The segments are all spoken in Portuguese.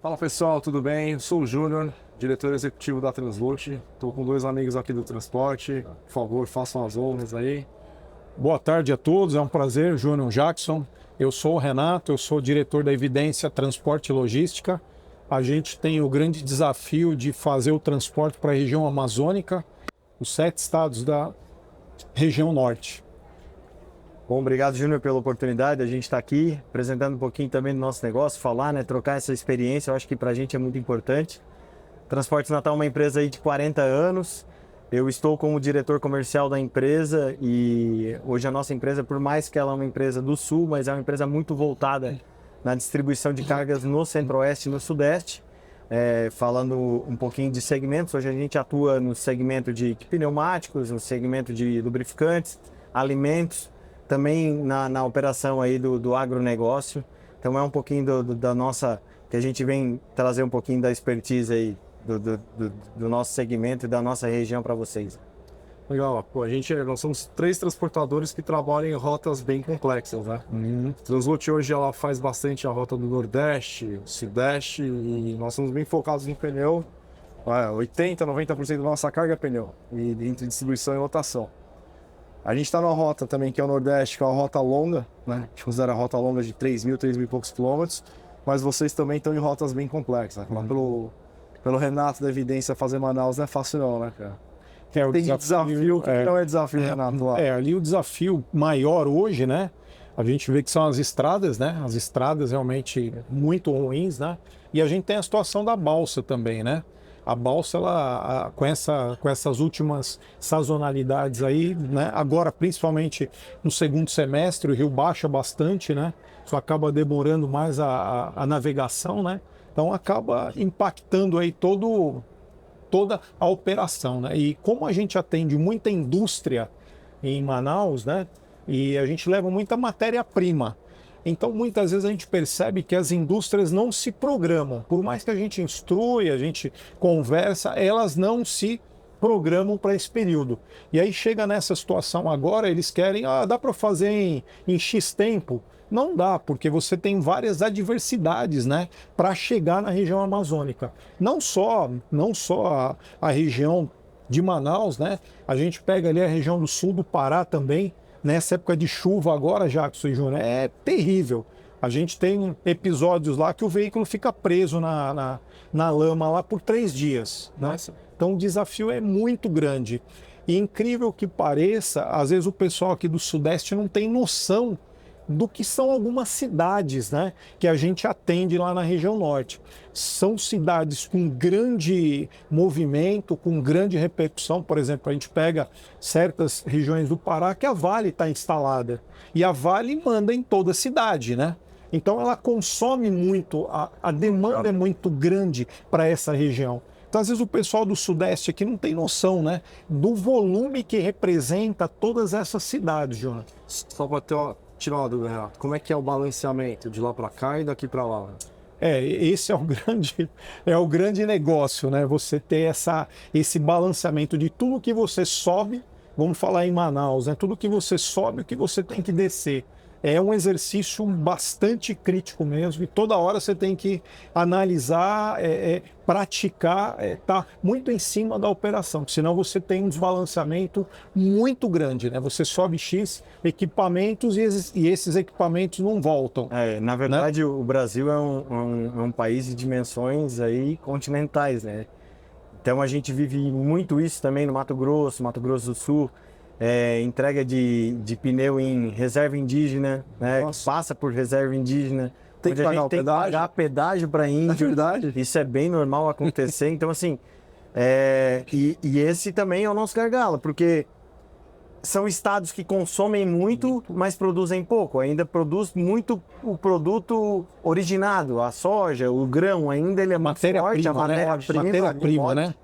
Fala pessoal, tudo bem? Eu sou o Júnior, diretor executivo da Translute. Estou com dois amigos aqui do transporte. Por favor, façam as honras aí. Boa tarde a todos, é um prazer, Júnior Jackson. Eu sou o Renato, eu sou diretor da Evidência Transporte e Logística. A gente tem o grande desafio de fazer o transporte para a região amazônica, os 7 estados da região norte. Bom, obrigado, Júnior, pela oportunidade. A gente está aqui apresentando um pouquinho também do nosso negócio, falar, trocar essa experiência. Eu acho que para a gente é muito importante. Transportes Natal é uma empresa aí de 40 anos. Eu estou como diretor comercial da empresa e hoje a nossa empresa, por mais que ela é uma empresa do Sul, mas é uma empresa muito voltada na distribuição de cargas no Centro-Oeste e no Sudeste. Falando um pouquinho de segmentos, hoje a gente atua no segmento de pneumáticos, no segmento de lubrificantes, alimentos, também na operação aí do agronegócio. Então é um pouquinho da nossa, que a gente vem trazer um pouquinho da expertise aí do nosso segmento e da nossa região para vocês. Legal, nós somos 3 transportadores que trabalham em rotas bem complexas, né? A Translute hoje ela faz bastante a rota do Nordeste, Sudeste e nós somos bem focados no pneu. 80, 90% da nossa carga é pneu, e entre distribuição e lotação. A gente está numa rota também que é o Nordeste, que é uma rota longa, né? A gente considera a rota longa de 3.000 e poucos quilômetros, mas vocês também estão em rotas bem complexas, né? Lá pelo Renato da Evidência fazer Manaus não é fácil não, né, cara? O Tem desafio, que não é desafio, Renato? Lá. Ali o desafio maior hoje, né? A gente vê que são as estradas, né? As estradas realmente muito ruins, né? E a gente tem a situação da balsa também, né? A balsa, ela, com essas últimas sazonalidades aí, né? Agora, principalmente no segundo semestre, o rio baixa bastante, né? Isso acaba demorando mais a navegação, né? Então acaba impactando aí toda a operação, né? E como a gente atende muita indústria em Manaus, né? E a gente leva muita matéria-prima. Então, muitas vezes a gente percebe que as indústrias não se programam. Por mais que a gente instrui, a gente conversa, elas não se programam para esse período. E aí chega nessa situação agora, eles querem, dá para fazer em X tempo? Não dá, porque você tem várias adversidades, né, para chegar na região amazônica. Não só a região de Manaus, né? A gente pega ali a região do sul do Pará também. Nessa época de chuva agora, Jackson e Júnior, é terrível. A gente tem episódios lá que o veículo fica preso na lama lá por 3 dias. Né? Então o desafio é muito grande. E incrível que pareça, às vezes o pessoal aqui do Sudeste não tem noção do que são algumas cidades, né, que a gente atende lá na região norte. São cidades com grande movimento, com grande repercussão. Por exemplo, a gente pega certas regiões do Pará que a Vale está instalada. E a Vale manda em toda a cidade, né? Então ela consome muito, a demanda é muito grande para essa região. Então, às vezes o pessoal do Sudeste aqui não tem noção, né, do volume que representa todas essas cidades, Jonathan. Só para tirar uma dúvida, Renato. Como é que é o balanceamento de lá para cá e daqui para lá? Esse é o grande negócio, né? Você ter esse balanceamento de tudo que você sobe, vamos falar em Manaus, né? Tudo que você sobe, o que você tem que descer. É um exercício bastante crítico mesmo e toda hora você tem que analisar, praticar, tá muito em cima da operação, senão você tem um desbalanceamento muito grande, né? Você sobe X equipamentos e esses equipamentos não voltam. Na verdade, né? O Brasil é um país de dimensões aí continentais, né? Então a gente vive muito isso também no Mato Grosso do Sul. Entrega de pneu em reserva indígena, né? Passa por reserva indígena. Tem que pagar pedágio para índio. É verdade. Isso é bem normal acontecer. Então, assim, e esse também é o nosso gargalo, porque são estados que consomem muito, mas produzem pouco. Ainda produz muito o produto originado, a soja, o grão, ainda ele é muito forte, a matéria-prima, né?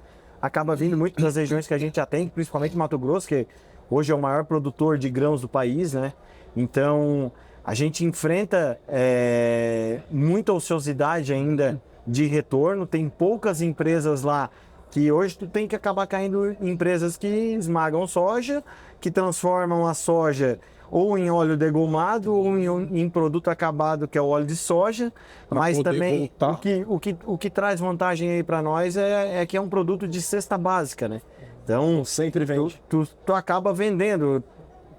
Acaba vindo muito das regiões que a gente atende, principalmente Mato Grosso, que hoje é o maior produtor de grãos do país, né? Então, a gente enfrenta muita ociosidade ainda de retorno. Tem poucas empresas lá que hoje tu tem que acabar caindo em empresas que esmagam soja, que transformam a soja ou em óleo degomado ou em produto acabado, que é o óleo de soja, Pra mas poder também voltar. o que traz vantagem aí para nós é que é um produto de cesta básica, né? Então, Sempre vende. tu acaba vendendo,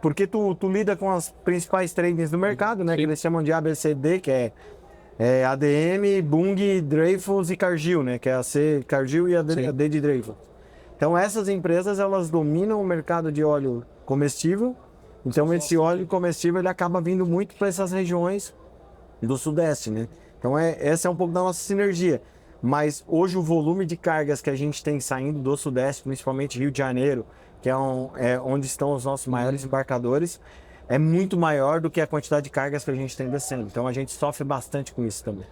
porque tu lida com as principais tradings do mercado, né? Que eles chamam de ABCD, que é ADM, Bunge, Dreyfus e Cargill, né? Que é a C Cargill e a D de Dreyfus. Então essas empresas, elas dominam o mercado de óleo comestível. Então esse óleo comestível, ele acaba vindo muito para essas regiões do Sudeste, né? Então essa é um pouco da nossa sinergia. Mas hoje o volume de cargas que a gente tem saindo do Sudeste, principalmente Rio de Janeiro, que é onde estão os nossos maiores embarcadores, é muito maior do que a quantidade de cargas que a gente tem descendo. Então a gente sofre bastante com isso também.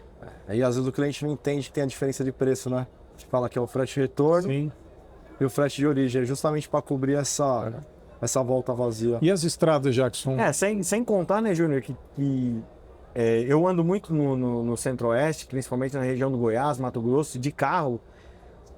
Aí às vezes o cliente não entende que tem a diferença de preço, né? A gente fala que é o frete retorno Sim. e o frete de origem, justamente para cobrir essa volta vazia. E as estradas, Jackson? Sem contar, né, Júnior, eu ando muito no Centro-Oeste, principalmente na região do Goiás, Mato Grosso, de carro.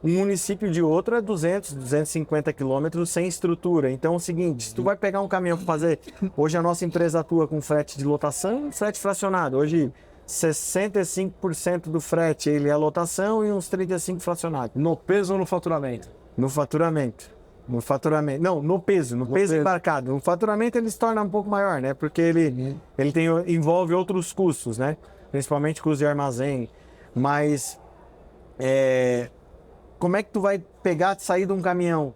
Um município de outro é 200, 250 quilômetros sem estrutura. Então é o seguinte, se tu vai pegar um caminhão para fazer... Hoje a nossa empresa atua com frete de lotação e frete fracionado. Hoje 65% do frete ele é lotação e uns 35% fracionado. No peso ou no faturamento? No faturamento. Não, no peso embarcado. No faturamento ele se torna um pouco maior, né? Porque ele envolve outros custos, né? Principalmente custo de armazém. Mas como é que tu vai sair de um caminhão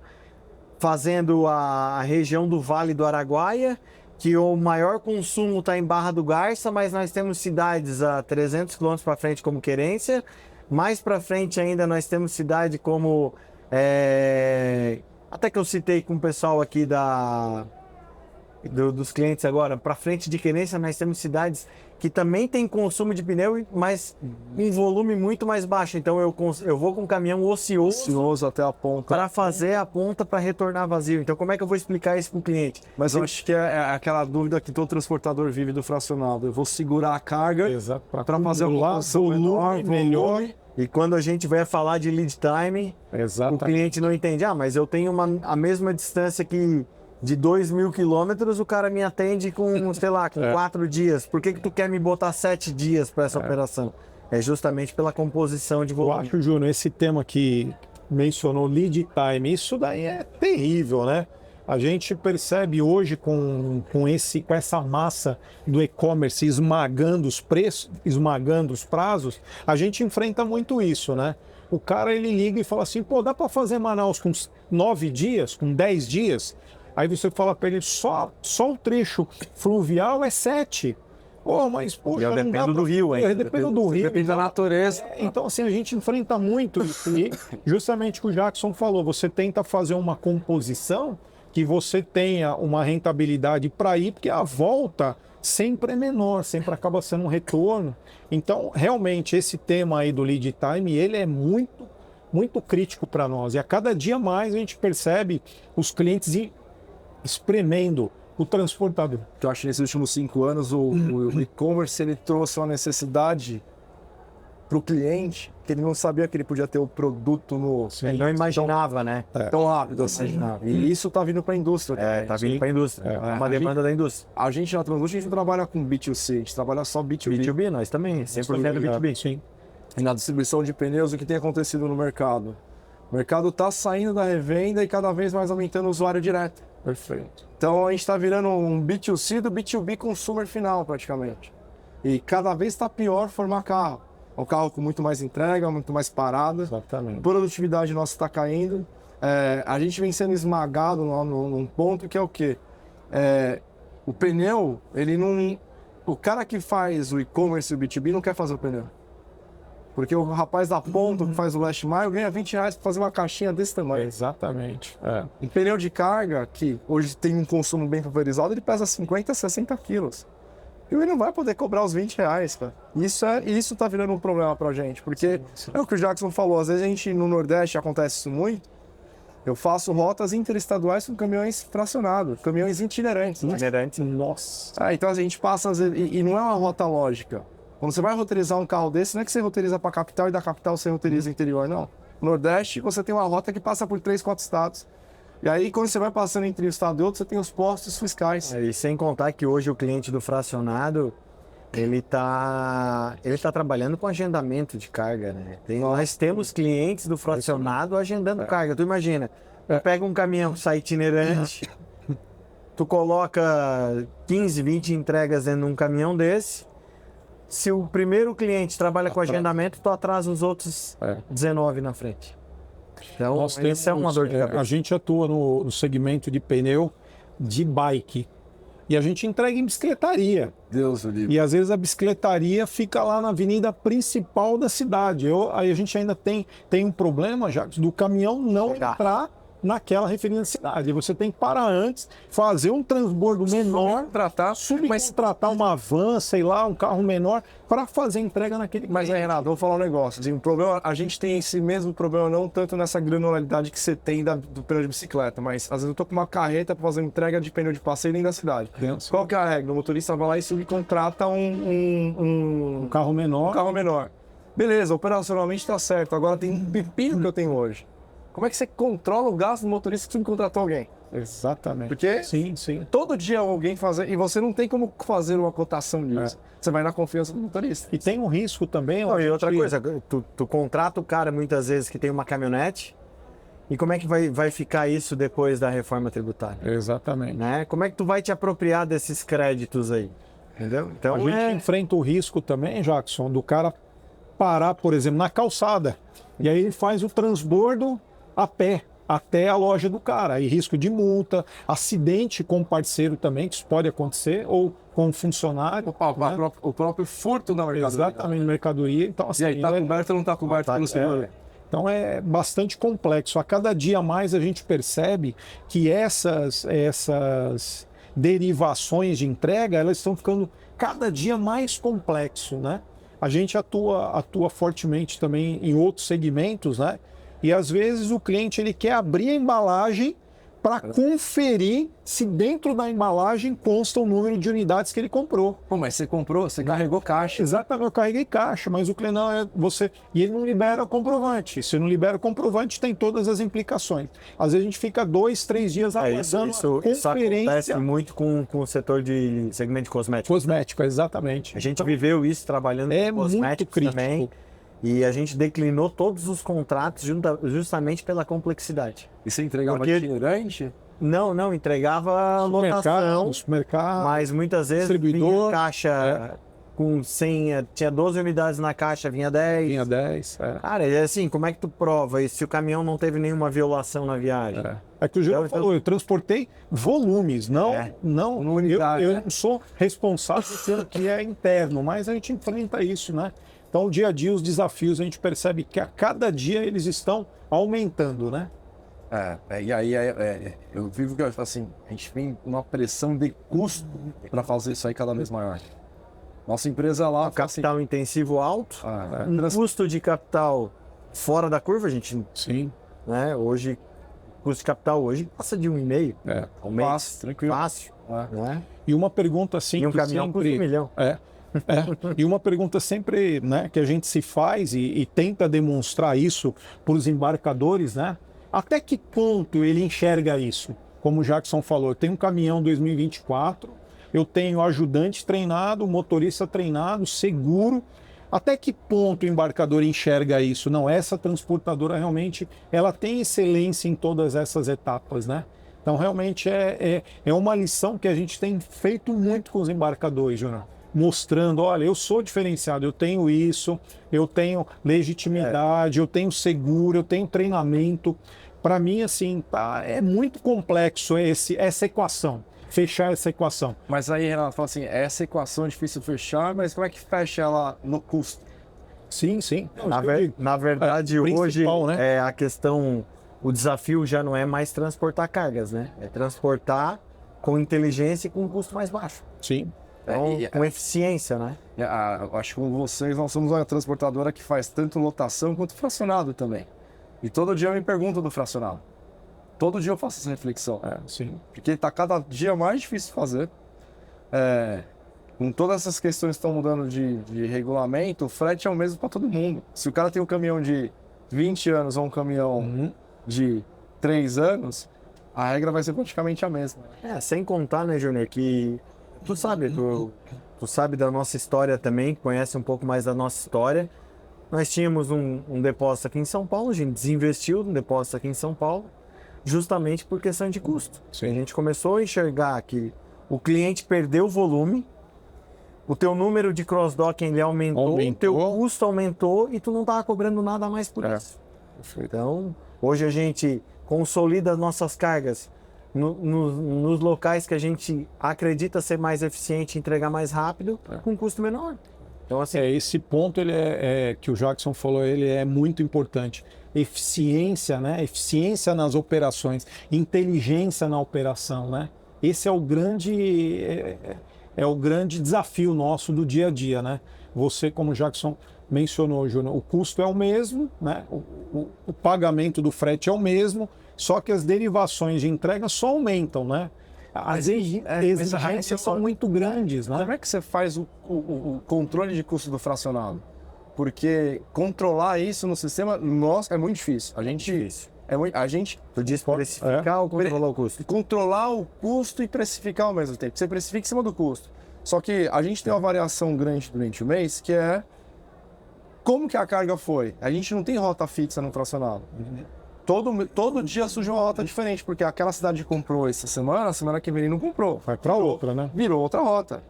fazendo a região do Vale do Araguaia, que o maior consumo está em Barra do Garça, mas nós temos cidades a 300 quilômetros para frente como Querência. Mais para frente ainda nós temos cidade como... até que eu citei com o pessoal aqui dos clientes agora, para frente de Querência nós temos cidades que também tem consumo de pneu, mas um volume muito mais baixo. Então eu vou com um caminhão ocioso até a ponta. para fazer a ponta para retornar vazio. Então como é que eu vou explicar isso para o cliente? Mas eu acho que é aquela dúvida que todo transportador vive do fracionado. Eu vou segurar a carga para fazer o volume melhor. E quando a gente vai falar de lead time, o cliente não entende. Mas eu tenho a mesma distância que de 2.000 quilômetros, o cara me atende com, sei lá, com 4 dias. Por que tu quer me botar 7 dias para essa operação? É justamente pela composição de volume. Eu acho, Júnior, esse tema que mencionou, lead time, isso daí é terrível, né? A gente percebe hoje com essa massa do e-commerce esmagando os preços, esmagando os prazos, a gente enfrenta muito isso, né? O cara, ele liga e fala assim, pô, dá para fazer Manaus com 9 dias, com 10 dias? Aí você fala para ele, só o trecho fluvial é 7. Pô, mas poxa, depende do rio, hein? Depende do rio. Depende da natureza. Então, assim, a gente enfrenta muito isso. E justamente o que o Jackson falou, você tenta fazer uma composição que você tenha uma rentabilidade para ir, porque a volta sempre é menor, sempre acaba sendo um retorno. Então, realmente, esse tema aí do lead time, ele é muito, muito crítico para nós. E a cada dia mais a gente percebe os clientes espremendo o transportador. Eu acho que nesses últimos 5 anos o e-commerce ele trouxe uma necessidade para o cliente que ele não sabia que ele podia ter o produto ele não imaginava, né? Tão rápido assim. E isso está vindo para a indústria. Tá vindo para a indústria. É uma demanda da indústria. A gente na Translux, a gente não trabalha com B2C, a gente trabalha só B2B. B2B, nós também, 100% B2B. Sim. E na distribuição de pneus, o que tem acontecido no mercado? O mercado está saindo da revenda e cada vez mais aumentando o usuário direto. Perfeito. Então a gente está virando um B2C do B2B consumer final praticamente. E cada vez está pior formar carro. Um carro com muito mais entrega, muito mais parada. Exatamente. A produtividade nossa está caindo. A gente vem sendo esmagado num ponto que é o quê? O pneu, ele não... O cara que faz o e-commerce e o B2B não quer fazer o pneu. Porque o rapaz da ponta que faz o last mile ganha R$20 para fazer uma caixinha desse tamanho. Exatamente. Um pneu de carga, que hoje tem um consumo bem pulverizado, ele pesa 50, 60 quilos. E ele não vai poder cobrar os R$20, cara. Isso tá virando um problema pra gente. Porque é o que o Jackson falou, às vezes a gente no Nordeste acontece isso muito. Eu faço rotas interestaduais com caminhões fracionados, caminhões itinerantes. Itinerantes, nossa. Então a gente passa, às vezes, e não é uma rota lógica. Quando você vai roteirizar um carro desse, não é que você roteiriza para a capital e da capital você roteiriza o interior, não. No Nordeste, você tem uma rota que passa por 3, 4 estados. E aí, quando você vai passando entre um estado e outro, você tem os postos fiscais. E sem contar que hoje o cliente do fracionado, ele tá trabalhando com agendamento de carga, né? Nós temos clientes do fracionado agendando carga. Tu imagina, tu pega um caminhão, sai itinerante, tu coloca 15, 20 entregas dentro de um caminhão desse. Se o primeiro cliente trabalha com agendamento, tu atrasa os outros 19 na frente. Então, Nós temos, isso é uma dor de cabeça. a gente atua no segmento de pneu de bike. E a gente entrega em bicicletaria. Deus do livro. E às vezes a bicicletaria fica lá na avenida principal da cidade. Aí a gente ainda tem um problema, já do caminhão não entrar naquela referida cidade. Você tem que parar antes, fazer um transbordo menor, subcontratar uma van, sei lá, um carro menor, para fazer entrega naquele. Mas aí, Renato, vou falar um negócio. Assim, o problema, a gente tem esse mesmo problema, não tanto nessa granularidade que você tem do pneu de bicicleta, mas às vezes eu tô com uma carreta para fazer entrega de pneu de passeio dentro da cidade. Qual que é a regra? O motorista vai lá e subcontrata um carro menor. Um carro menor. Beleza, operacionalmente tá certo. Agora tem um pepino que eu tenho hoje. Como é que você controla o gasto do motorista que subcontratou alguém? Exatamente. Porque sim. todo dia alguém fazer, e você não tem como fazer uma cotação disso. Você vai na confiança do motorista. E tem um risco também. E outra coisa, tu contrata o cara muitas vezes que tem uma caminhonete, e como é que vai ficar isso depois da reforma tributária? Exatamente. Né? Como é que tu vai te apropriar desses créditos aí? Entendeu? Então a gente enfrenta o risco também, Jackson, do cara parar, por exemplo, na calçada. E aí ele faz o transbordo a pé até a loja do cara. Aí risco de multa, acidente com o parceiro também, que isso pode acontecer, ou com o funcionário. O próprio furto da mercadoria. Exatamente, mercadoria. Então, assim, e aí, tá coberto ou não tá coberto pelo seguro? Então é bastante complexo. A cada dia mais a gente percebe que essas derivações de entrega, elas estão ficando cada dia mais complexo, né? A gente atua fortemente também em outros segmentos, né? E às vezes o cliente ele quer abrir a embalagem para conferir se dentro da embalagem consta o número de unidades que ele comprou. Pô, mas você comprou, você carregou caixa. Exatamente, eu carreguei caixa, mas o cliente não é você. E ele não libera o comprovante. Se não libera o comprovante, tem todas as implicações. Às vezes a gente fica 2, 3 dias aguardando isso acontece muito com o setor de segmento de cosméticos. Cosmético, exatamente. A gente viveu isso trabalhando com cosméticos também. E a gente declinou todos os contratos justamente pela complexidade. E você entregava itinerante? Não, entregava lotação, supermercado, mas muitas vezes vinha caixa com 100, tinha 12 unidades na caixa, vinha 10. Vinha 10, Cara, é assim, como é que tu prova isso se o caminhão não teve nenhuma violação na viagem? É que o Gil falou, eu transportei volumes, não unidade, eu não sou responsável pelo que é interno, mas a gente enfrenta isso, né? Então, dia a dia, os desafios, a gente percebe que a cada dia eles estão aumentando, né? E aí eu vivo que assim, a gente tem uma pressão de custo para fazer isso aí cada vez maior. Nossa empresa lá... Capital intensivo alto, custo de capital fora da curva, gente. Sim. Né? Hoje, custo de capital hoje passa de 1,5. Um mês. Fácil, tranquilo. Fácil. Né? E uma pergunta assim... E um caminhão custa 1 milhão. E uma pergunta sempre, né, que a gente se faz e tenta demonstrar isso para os embarcadores, né? Até que ponto ele enxerga isso? Como o Jackson falou, eu tenho um caminhão 2024, eu tenho ajudante treinado, motorista treinado, seguro. Até que ponto o embarcador enxerga isso? Não, essa transportadora realmente ela tem excelência em todas essas etapas, né? Então realmente é uma lição que a gente tem feito muito com os embarcadores, Júnior. Mostrando, olha, eu sou diferenciado, eu tenho isso, eu tenho legitimidade, eu tenho seguro, eu tenho treinamento. Para mim, assim, é muito complexo essa equação, fechar essa equação. Mas aí, Renato, fala assim, essa equação é difícil fechar, mas como é que fecha ela no custo? Sim. Na verdade, hoje, né? A questão, o desafio já não é mais transportar cargas, né? É transportar com inteligência e com um custo mais baixo. Sim. Então, com eficiência, né? Acho que com vocês, nós somos uma transportadora que faz tanto lotação quanto fracionado também. E todo dia eu me pergunto do fracionado. Todo dia eu faço essa reflexão. Sim. Porque está cada dia mais difícil fazer. Com todas essas questões que estão mudando de regulamento, o frete é o mesmo para todo mundo. Se o cara tem um caminhão de 20 anos ou um caminhão de 3 anos, a regra vai ser praticamente a mesma. Sem contar, né, Júnior, que tu sabe da nossa história também, conhece um pouco mais da nossa história. Nós tínhamos um depósito aqui em São Paulo, a gente desinvestiu no depósito aqui em São Paulo, justamente por questão de custo. Sim. A gente começou a enxergar que o cliente perdeu volume, o teu número de cross-docking ele aumentou, o teu custo aumentou e tu não estava cobrando nada mais por isso. Então, hoje a gente consolida as nossas cargas nos locais que a gente acredita ser mais eficiente, entregar mais rápido, com custo menor. Então, assim, esse ponto ele que o Jackson falou, ele é muito importante. Eficiência, né? Eficiência nas operações, inteligência na operação, né? Esse é o grande desafio nosso do dia a dia, né? Você, como o Jackson mencionou, Júnior, o custo é o mesmo, né? O pagamento do frete é o mesmo, só que as derivações de entrega só aumentam, né? As exigências são muito grandes, né? Como é que você faz o controle de custo do fracionado? Porque controlar isso no sistema nosso é muito difícil. Tu diz precificar ou controlar o custo? Controlar o custo e precificar ao mesmo tempo. Você precifica em cima do custo. Só que a gente tem uma variação grande durante o mês, que é como que a carga foi. A gente não tem rota fixa no fracionado. Todo dia surge uma rota diferente, porque aquela cidade comprou essa semana, a semana que vem ele não comprou. Vai para outra, né? Virou outra rota.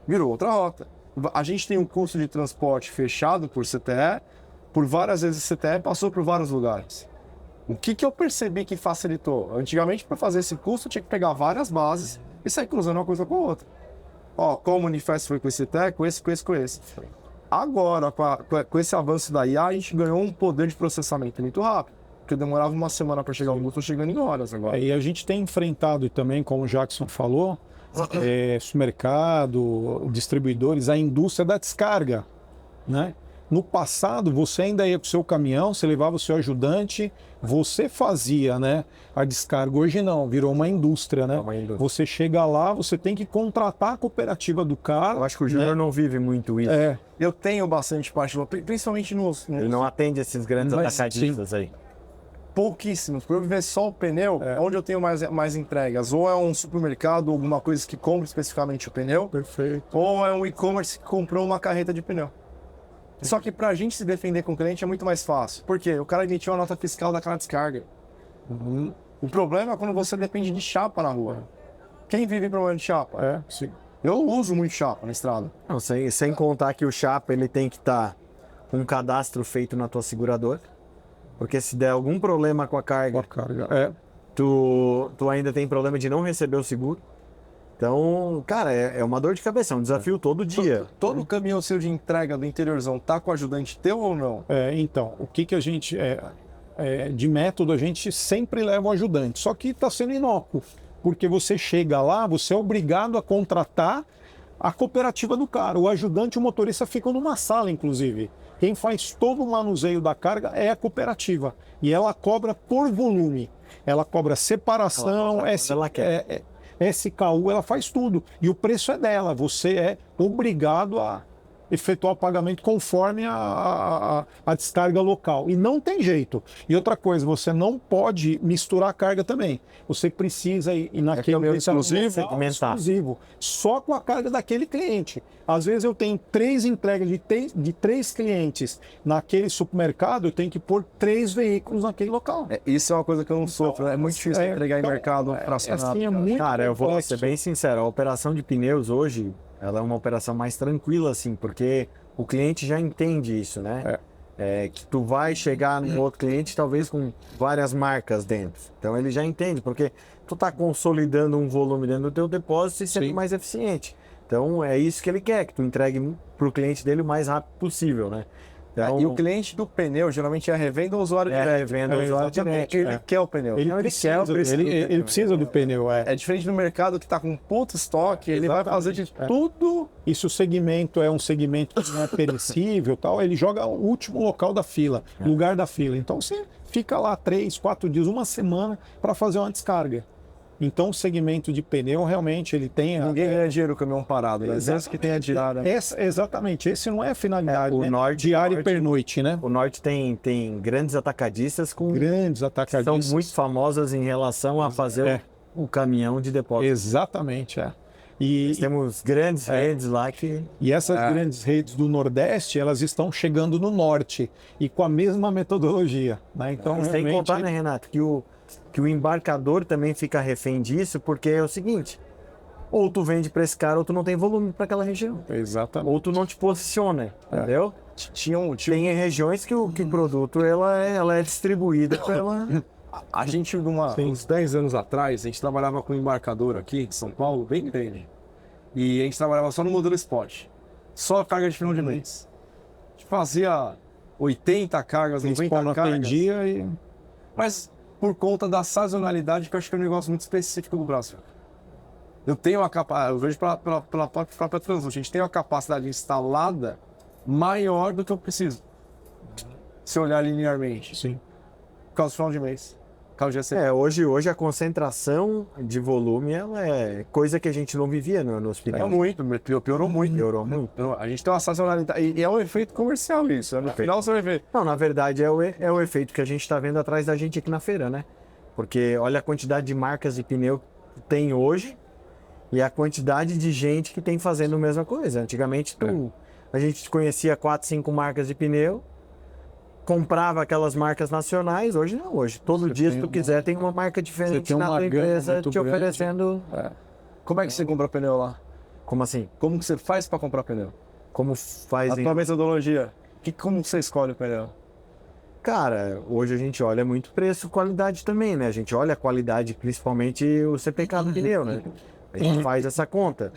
Virou outra rota. A gente tem um custo de transporte fechado por CTE, por várias vezes o CTE passou por vários lugares. O que eu percebi que facilitou? Antigamente, para fazer esse custo, eu tinha que pegar várias bases e sair cruzando uma coisa com a outra. Como o Unifest foi com esse CTE, com esse. Agora, com esse avanço da IA, a gente ganhou um poder de processamento muito rápido. Porque demorava uma semana para chegar o custo, chegando em horas agora. E a gente tem enfrentado e também, como o Jackson falou, supermercado, distribuidores, a indústria da descarga, né? No passado, você ainda ia com o seu caminhão, você levava o seu ajudante, você fazia, né, a descarga. Hoje não, virou uma indústria, né? Você chega lá, você tem que contratar a cooperativa do cara. Eu acho que o Júnior não vive muito isso. Eu tenho bastante parte, principalmente nos... Ele não atende esses grandes atacadistas aí. Pouquíssimos. Por eu viver só o pneu, onde eu tenho mais entregas. Ou é um supermercado, alguma coisa que compra especificamente o pneu. Perfeito. Ou é um e-commerce que comprou uma carreta de pneu. Só que pra gente se defender com o cliente é muito mais fácil. Por quê? O cara emitiu a nota fiscal daquela descarga. O problema é quando você depende de chapa na rua. Quem vive em problema de chapa? Sim. Eu uso muito chapa na estrada. Não, sem contar que o chapa ele tem que estar com um cadastro feito na tua seguradora. Porque se der algum problema com a carga, tu ainda tem problema de não receber o seguro. Então, cara, é uma dor de cabeça, é um desafio todo dia. Todo caminhão seu de entrega do interiorzão tá com ajudante teu ou não? Então, o que a gente... de método, a gente sempre leva o ajudante. Só que está sendo inócuo. Porque você chega lá, você é obrigado a contratar a cooperativa do cara. O ajudante e o motorista ficam numa sala, inclusive. Quem faz todo o manuseio da carga é a cooperativa. E ela cobra por volume. Ela cobra separação, SKU, ela faz tudo. E o preço é dela. Você é obrigado a efetuar o pagamento conforme a descarga local. E não tem jeito. E outra coisa, você não pode misturar a carga também. Você precisa ir naquele exclusivo, só com a carga daquele cliente. Às vezes eu tenho 3 entregas de 3 clientes naquele supermercado, eu tenho que pôr 3 veículos naquele local. Isso é uma coisa que eu não sofro. É muito difícil entregar em mercado fracionado. Assim, é muito Cara, eu vou complexo. ser bem sincero, a operação de pneus hoje, ela é uma operação mais tranquila, assim, porque o cliente já entende isso, né? Que tu vai chegar no outro cliente, talvez com várias marcas dentro. Então ele já entende, porque tu tá consolidando um volume dentro do teu depósito e sendo mais eficiente. Então é isso que ele quer, que tu entregue pro cliente dele o mais rápido possível, né? Então, E o cliente do pneu geralmente é revenda ou usuário direto. revenda ou usuário direto. Ele quer o pneu. Ele precisa do pneu. É diferente do mercado que está com puto estoque, ele vai fazer de tudo. E se o segmento é um segmento que não é perecível, tal, ele joga o último local da fila, lugar da fila. Então você fica lá 3, 4 dias, uma semana para fazer uma descarga. Então o segmento de pneu realmente ele tem... Ninguém ganha dinheiro com o caminhão parado, né? Exato que tem a diária. Exatamente, esse não é a finalidade, O né? norte- Diária o e pernoite, né? O Norte tem grandes atacadistas com Grandes atacadistas. são muito famosas em relação a fazer o caminhão de depósito. Exatamente, E, Temos grandes redes lá que e essas grandes redes do Nordeste, elas estão chegando no Norte e com a mesma metodologia, né? Então, sem realmente, contar, né, Renato, que o embarcador também fica refém disso, porque é o seguinte, ou tu vende para esse cara ou tu não tem volume para aquela região. Exatamente. Ou tu não te posiciona, entendeu? Tinha Tem regiões que o produto ela é distribuída pela... A gente, uns 10 anos atrás, a gente trabalhava com um embarcador aqui em São Paulo, bem grande. E a gente trabalhava só no modelo Spot. Só carga de final de mês. A gente fazia 80 cargas, 90 não cargas. atendia e... Mas por conta da sazonalidade, que eu acho que é um negócio muito específico do Brasil. Eu tenho uma capacidade, eu vejo pela própria Translux, a gente tem uma capacidade instalada maior do que eu preciso. Se olhar linearmente. Sim. Por causa do final de mês. Por causa do GC. Hoje a concentração de volume ela é coisa que a gente não vivia nos É pneus. muito, piorou muito. Piorou muito. Então, a gente tem uma sazonalidade. E é um efeito comercial isso. No final você vai ver. Não, na verdade é o efeito que a gente está vendo atrás da gente aqui na feira, né? Porque olha a quantidade de marcas de pneu que tem hoje e a quantidade de gente que tem fazendo a mesma coisa. Antigamente a gente conhecia 4, 5 marcas de pneu, comprava aquelas marcas nacionais, hoje não. Hoje, todo dia, se tu quiser, tem uma marca diferente na tua empresa te oferecendo... Como é que você compra pneu lá? Como assim? Como que você faz para comprar pneu? Como faz... A tua metodologia. Como você escolhe o pneu? Cara, hoje a gente olha muito preço, qualidade também, né? A gente olha a qualidade, principalmente o CPK do pneu, né? A gente faz essa conta.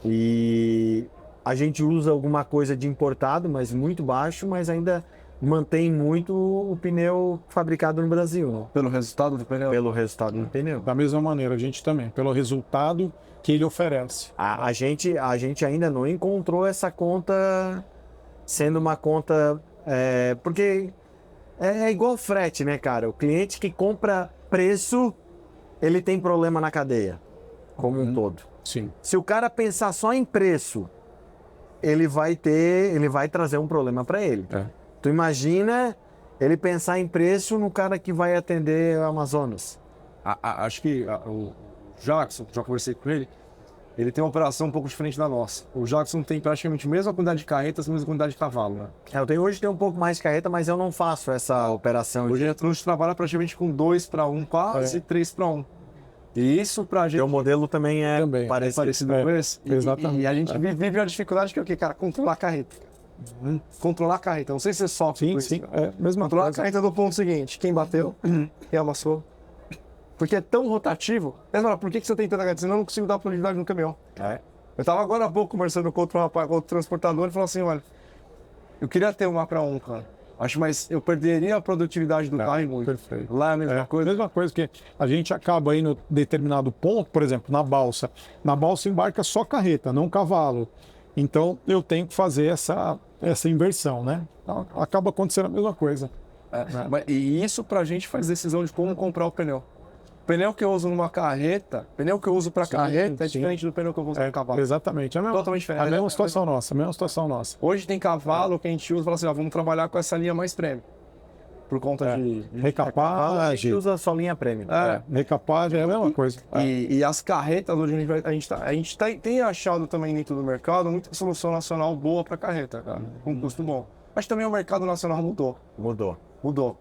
E a gente usa alguma coisa de importado, mas muito baixo, mas ainda mantém muito o pneu fabricado no Brasil, né? Pelo resultado do pneu? Pelo resultado do pneu. Da mesma maneira, a gente também, pelo resultado que ele oferece. A gente ainda não encontrou essa conta sendo uma conta... porque é igual frete, né, cara? O cliente que compra preço, ele tem problema na cadeia, como um todo. Sim. Se o cara pensar só em preço, ele vai trazer um problema para ele. Tu imagina ele pensar em preço no cara que vai atender o Amazonas. Acho que o Jackson, já conversei com ele, ele tem uma operação um pouco diferente da nossa. O Jackson tem praticamente a mesma quantidade de carretas, a mesma quantidade de cavalo, né? Hoje tem um pouco mais de carreta, mas eu não faço essa operação. Hoje a gente trabalha praticamente com 2-1, quase 3-1. E isso pra gente... O modelo também é parecido com esse. Exatamente. E a gente vive uma dificuldade que é o quê, cara? Controlar a carreta. Controlar a carreta. Não sei se você sofre com isso. Sim, mesma Controlar coisa. a carreta do ponto seguinte. Quem bateu, quem amassou. Porque é tão rotativo. Mas, mano, por que você tem tanta carreta? Senão eu não consigo dar produtividade no caminhão. Eu tava agora há pouco conversando com outro transportador e falou assim, olha, eu queria ter uma para um, cara. Mas eu perderia a produtividade do carro muito. Perfeito. Lá é a mesma coisa. Mesma coisa, que a gente acaba aí no determinado ponto, por exemplo, na balsa. Na balsa embarca só carreta, não cavalo. Então eu tenho que fazer essa inversão, né? Então, acaba acontecendo a mesma coisa. E isso pra gente faz decisão de como comprar o pneu. O pneu que eu uso numa carreta, pneu que eu uso pra carreta é diferente do pneu que eu uso pra cavalo. Exatamente. Totalmente diferente. A mesma situação nossa. Hoje tem cavalo que a gente usa e fala assim, vamos trabalhar com essa linha mais premium. Por conta de A recapagem. gente usa só linha premium. Recapagem é a mesma coisa. E as carretas, hoje a gente tem achado também dentro do mercado muita solução nacional boa para carreta, cara, com custo bom. Mas também o mercado nacional mudou.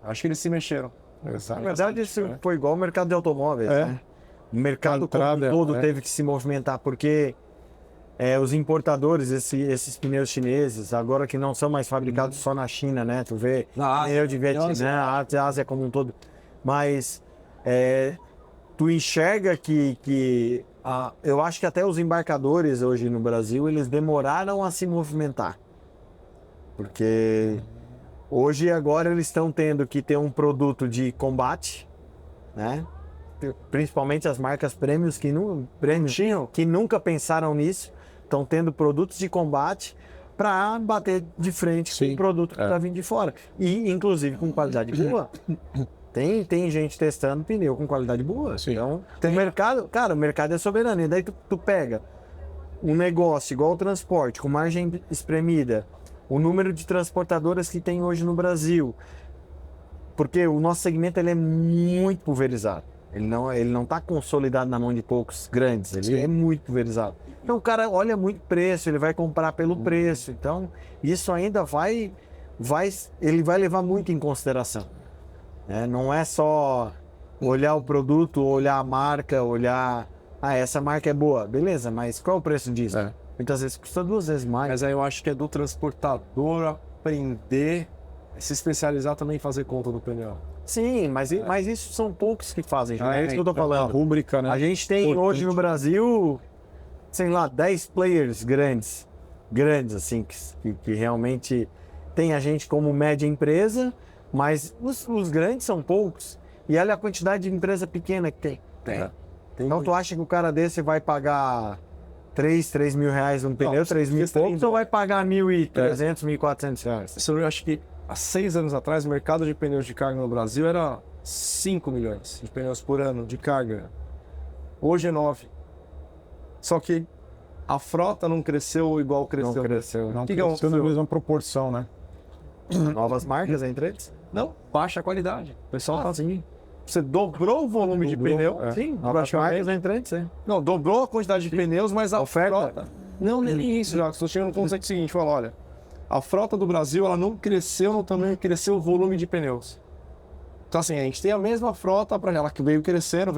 Acho que eles se mexeram. Na verdade, isso foi igual ao mercado de automóveis, né? O mercado todo teve que se movimentar, porque os importadores, esses pneus chineses, agora que não são mais fabricados só na China, né? Tu vê pneu de Vietnã, a Ásia como um todo. Mas tu enxerga que eu acho que até os embarcadores hoje no Brasil, eles demoraram a se movimentar. Porque hoje, agora, eles estão tendo que ter um produto de combate, né? Principalmente as marcas premium que nunca pensaram nisso, estão tendo produtos de combate para bater de frente com o produto que está vindo de fora. E, inclusive, com qualidade boa. Tem gente testando pneu com qualidade boa. Sim. Então, o mercado, cara, o mercado é soberano. E daí tu pega um negócio igual o transporte, com margem espremida, o número de transportadoras que tem hoje no Brasil. Porque o nosso segmento ele é muito pulverizado. Ele não está consolidado na mão de poucos grandes, ele é muito pulverizado. Então o cara olha muito preço, ele vai comprar pelo preço. Então isso ainda ele vai levar muito em consideração. Não é só olhar o produto, olhar a marca, olhar... essa marca é boa, beleza, mas qual é o preço disso? Muitas vezes custa 2 vezes mais. Mas aí eu acho que é do transportador aprender, se especializar também em fazer conta do pneu. Sim, mas isso são poucos que fazem. É isso que eu tô A falando. rúbrica, né? A gente tem Importante. hoje no Brasil, sei lá, 10 players grandes assim, que realmente tem a gente como média empresa, mas os grandes são poucos. E olha a quantidade de empresa pequena que tem. Então tu acha que o cara desse vai pagar 3 mil reais num pneu, 3 mil e poucos, ou vai pagar 1.300, 1.400 reais? Isso eu acho que há 6 anos atrás o mercado de pneus de carga no Brasil era 5 milhões de pneus por ano de carga. Hoje é 9. Só que a frota não cresceu igual cresceu. Não cresceu. Não que cresceu na mesma proporção, né? Novas marcas entre eles? Não, baixa a qualidade. O pessoal tá sim. Você dobrou o volume de pneu. Sim, novas praticamente. marcas entrantes, Não, dobrou a quantidade de pneus, mas a Oferta. frota... Não, nem isso, já. Estou chegando no conceito seguinte, fala, olha, a frota do Brasil, ela não cresceu no tamanho que cresceu o volume de pneus. Então, assim, a gente tem a mesma frota para ela que veio crescendo,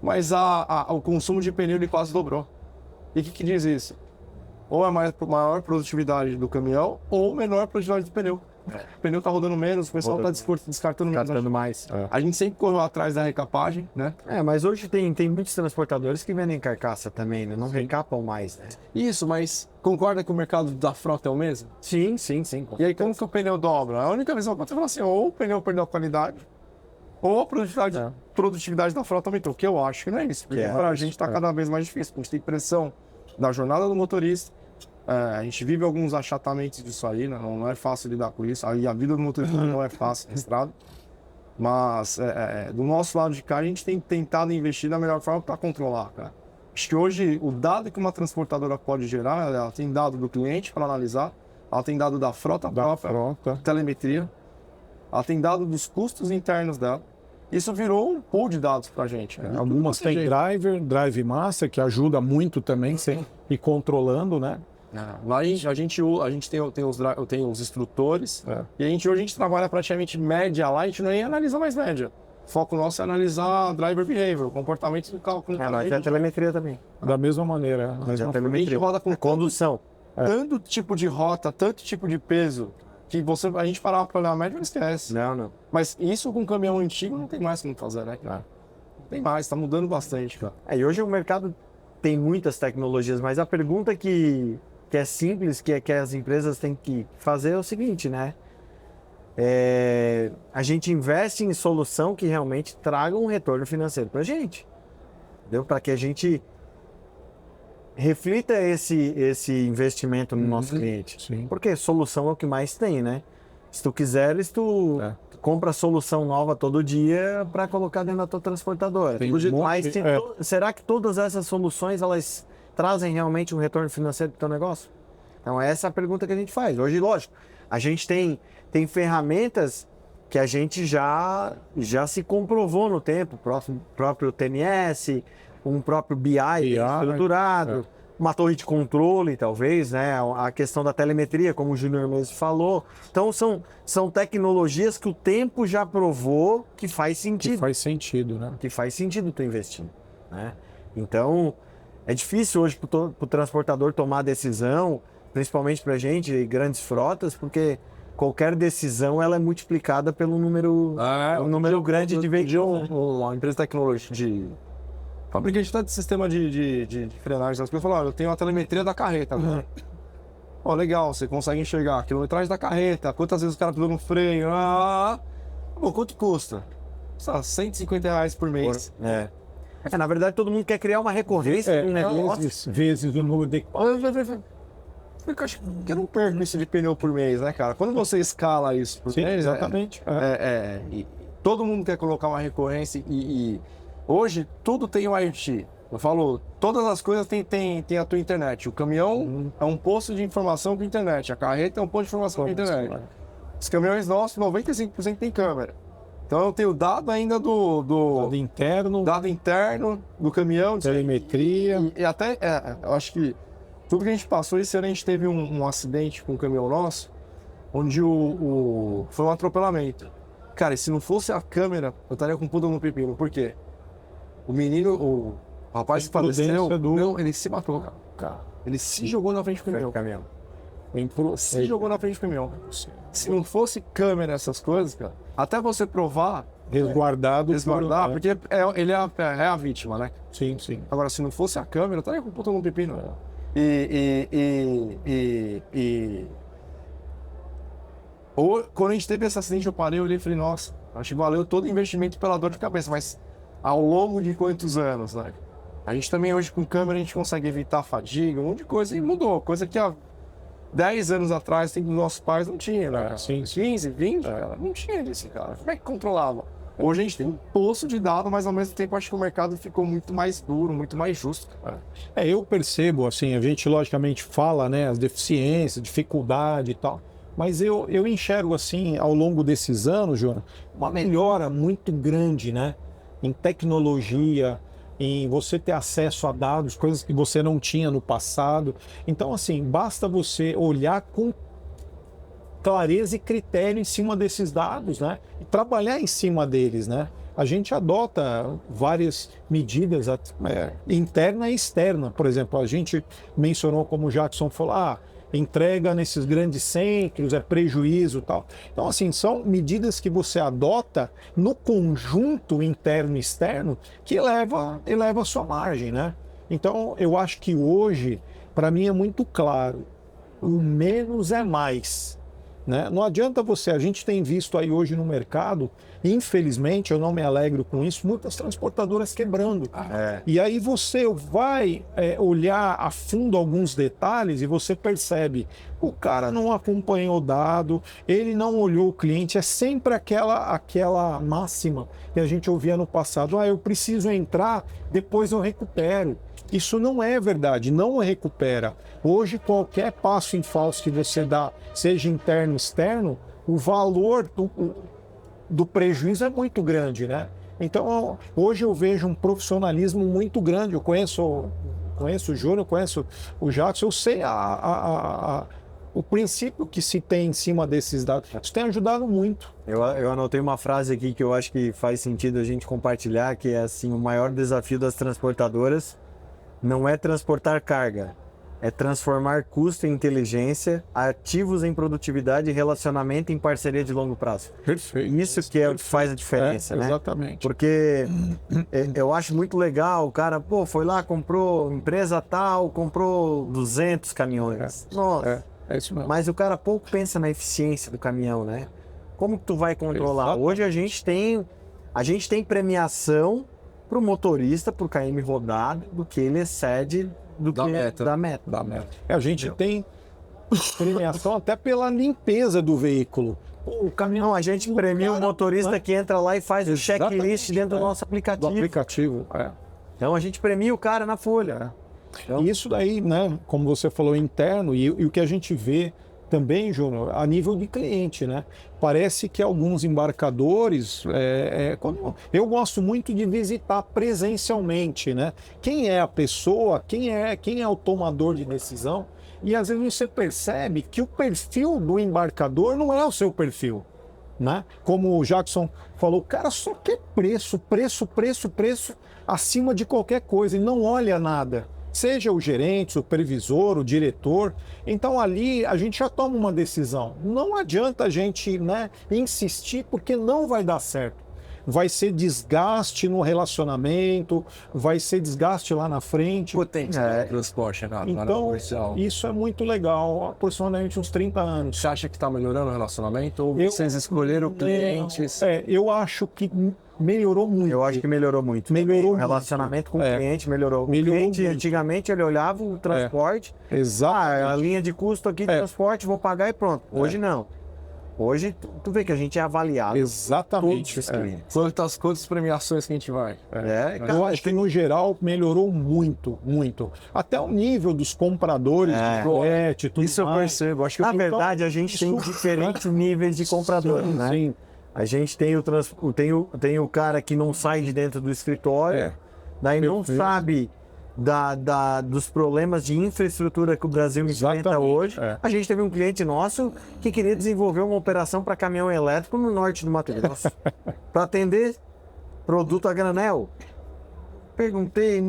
mas o consumo de pneu ele quase dobrou. E o que diz isso? Ou é maior produtividade do caminhão, ou menor produtividade do pneu. O pneu tá rodando menos, o pessoal tá descartando menos. Gastando mais. A gente sempre correu atrás da recapagem, né? Mas hoje tem muitos transportadores que vendem carcaça também, né? Não recapam mais, né? Isso, mas concorda que o mercado da frota é o mesmo? Sim. E aí, como que o pneu dobra? A única visão que eu falo assim, ou o pneu perdeu a qualidade, ou a produtividade da frota aumentou, que eu acho que não é isso. Porque pra gente tá cada vez mais difícil. A gente tem pressão da jornada do motorista, a gente vive alguns achatamentos disso aí, né? Não é fácil lidar com isso. Aí a vida do motorista não é fácil na estrada. Mas do nosso lado de cá, a gente tem tentado investir da melhor forma para controlar, cara. Acho que hoje o dado que uma transportadora pode gerar, ela tem dado do cliente para analisar, ela tem dado da frota própria, telemetria, ela tem dado dos custos internos dela. Isso virou um pool de dados pra gente. Né? Algumas tem drive master, que ajuda muito também, sem ir controlando, né? Lá a gente tem os instrutores, e hoje a gente trabalha praticamente média lá, a gente nem analisa mais média. O foco nosso é analisar driver behavior, o comportamento do carro. Nós tem a telemetria também. Da mesma maneira. A A gente telemetria. roda com Condução. tanto tipo de rota, tanto tipo de peso, que a gente parar para olhar a média, não esquece. Não. Mas isso com um caminhão antigo não tem mais como fazer, né? Não tem mais, tá mudando bastante, cara. E hoje o mercado tem muitas tecnologias, mas a pergunta que é simples, que as empresas têm que fazer é o seguinte, né? A gente investe em solução que realmente traga um retorno financeiro pra gente. Entendeu? Para que a gente reflita esse investimento no nosso cliente. Sim. Porque solução é o que mais tem, né? Se tu quiseres, tu compra solução nova todo dia para colocar dentro da tua transportadora. Mas será que todas essas soluções, elas trazem realmente um retorno financeiro para o teu negócio? Então essa é a pergunta que a gente faz. Hoje, lógico, a gente tem ferramentas que a gente já se comprovou no tempo, próprio TMS, um próprio BI estruturado, uma torre de controle, talvez, né? A questão da telemetria, como o Júnior mesmo falou. Então são tecnologias que o tempo já provou que faz sentido. Que faz sentido, né? Que faz sentido tu investir, né? Então é difícil hoje para o transportador tomar decisão, principalmente para a gente, grandes frotas, porque qualquer decisão ela é multiplicada pelo número grande de veículos. Uma empresa de tecnologia, fabricante de sistema de frenagem, as pessoas falaram, eu tenho a telemetria da carreta. Legal, você consegue enxergar a quilometragem da carreta, quantas vezes o cara pisou no freio, quanto custa? Custa R$150 por mês. Na verdade, todo mundo quer criar uma recorrência. Vezes o número de... Porque eu acho que eu não perco isso de pneu por mês, né, cara? Quando você escala isso por Sim, mês, exatamente. e todo mundo quer colocar uma recorrência e hoje tudo tem o IoT. Eu falo, todas as coisas tem a tua internet. O caminhão é um posto de informação com internet. A carreta é um posto de informação com internet. Os caminhões nossos, 95% tem câmera. Então eu tenho dado ainda Dado interno, do caminhão. telemetria. E até, eu acho que tudo que a gente passou, esse ano a gente teve um acidente com um caminhão nosso, onde foi um atropelamento. Cara, e se não fosse a câmera, eu estaria com puta no pepino. Por quê? O rapaz que faleceu, ele se matou, cara. Ele se jogou na frente do caminhão. Se jogou na frente do caminhão. Se não fosse câmera, essas coisas, cara, até você provar... Resguardado. Porque ele é a vítima, né? Sim. Agora, se não fosse a câmera, eu estaria com puta no pepino. Quando a gente teve esse acidente, eu parei, olhei e falei, nossa, acho que valeu todo o investimento pela dor de cabeça, mas ao longo de quantos anos, né? A gente também hoje com câmera a gente consegue evitar fadiga, um monte de coisa, e mudou, coisa que há 10 anos atrás dos nossos pais não tinha, né? Sim. 15, 20, não tinha disso, cara. Como é que controlava? Hoje a gente tem um poço de dados, mas ao mesmo tempo acho que o mercado ficou muito mais duro, muito mais justo, cara. Eu percebo, assim, a gente logicamente fala, né, as deficiências, dificuldade e tal, mas eu enxergo, assim, ao longo desses anos, João, uma melhora muito grande, né, em tecnologia, em você ter acesso a dados, coisas que você não tinha no passado. Então, assim, basta você olhar com clareza e critério em cima desses dados, né? E trabalhar em cima deles, né? A gente adota várias medidas interna e externa. Por exemplo, a gente mencionou, como o Jackson falou, entrega nesses grandes centros, é prejuízo e tal. Então, assim, são medidas que você adota no conjunto interno e externo que eleva a sua margem, né? Então, eu acho que hoje, para mim é muito claro, o menos é mais. Né? Não adianta a gente tem visto aí hoje no mercado, infelizmente, eu não me alegro com isso, muitas transportadoras quebrando. E aí você vai olhar a fundo alguns detalhes e você percebe, o cara não acompanhou o dado, ele não olhou o cliente, é sempre aquela máxima que a gente ouvia no passado, eu preciso entrar, depois eu recupero. Isso não é verdade, não recupera. Hoje, qualquer passo em falso que você dá, seja interno ou externo, o valor do prejuízo é muito grande, né? Então, hoje eu vejo um profissionalismo muito grande. Eu conheço o Júnior, conheço o Jackson, eu sei o princípio que se tem em cima desses dados. Isso tem ajudado muito. Eu anotei uma frase aqui que eu acho que faz sentido a gente compartilhar, que é assim, o maior desafio das transportadoras não é transportar carga, é transformar custo em inteligência, ativos em produtividade e relacionamento em parceria de longo prazo. Perfeito. Isso que é o que faz a diferença, né? Exatamente. Porque eu acho muito legal, o cara, foi lá, comprou, empresa tal, comprou 200 caminhões. Nossa. É isso mesmo. Mas o cara pouco pensa na eficiência do caminhão, né? Como que tu vai controlar? Exatamente. Hoje a gente tem premiação para o motorista, por KM rodado, do que ele excede da meta. A gente tem premiação até pela limpeza do veículo. O caminhão, a gente premia o motorista que entra lá e faz o checklist dentro do nosso aplicativo. Então a gente premia o cara na folha. Então, isso daí, né, como você falou, interno, e o que a gente vê também, Júnior, a nível de cliente, né? Parece que alguns embarcadores, eu gosto muito de visitar presencialmente, né? Quem é a pessoa, quem é o tomador de decisão, e às vezes você percebe que o perfil do embarcador não é o seu perfil, né? Como o Jackson falou, o cara só quer preço acima de qualquer coisa, e não olha nada. Seja o gerente, o supervisor, o diretor. Então ali a gente já toma uma decisão. Não adianta a gente, né, insistir, porque não vai dar certo. Vai ser desgaste no relacionamento, vai ser desgaste lá na frente. Potente transporte, então, isso é muito legal, aproximadamente uns 30 anos. Você acha que está melhorando o relacionamento? Ou vocês escolheram clientes? Eu acho que melhorou muito. Eu acho que melhorou muito. Melhorou O relacionamento com o É. cliente melhorou. Melhorou O cliente, muito. antigamente, ele olhava o transporte, Exato. a linha de custo aqui de transporte, vou pagar e pronto. Hoje não. Hoje, tu vê que a gente é avaliado. Exatamente. Todos os clientes. Quantas premiações que a gente vai? Eu acho que no geral melhorou muito, muito. Até o nível dos compradores de frete, tudo Isso eu mais. percebo. Acho que Na verdade, a gente tem diferentes níveis de compradores, né? Sim. A gente tem tem o cara que não sai de dentro do escritório, daí não sabe dos problemas de infraestrutura que o Brasil enfrenta Exatamente, hoje. é. A gente teve um cliente nosso que queria desenvolver uma operação para caminhão elétrico no norte do Mato Grosso, para atender produto a granel. Perguntei,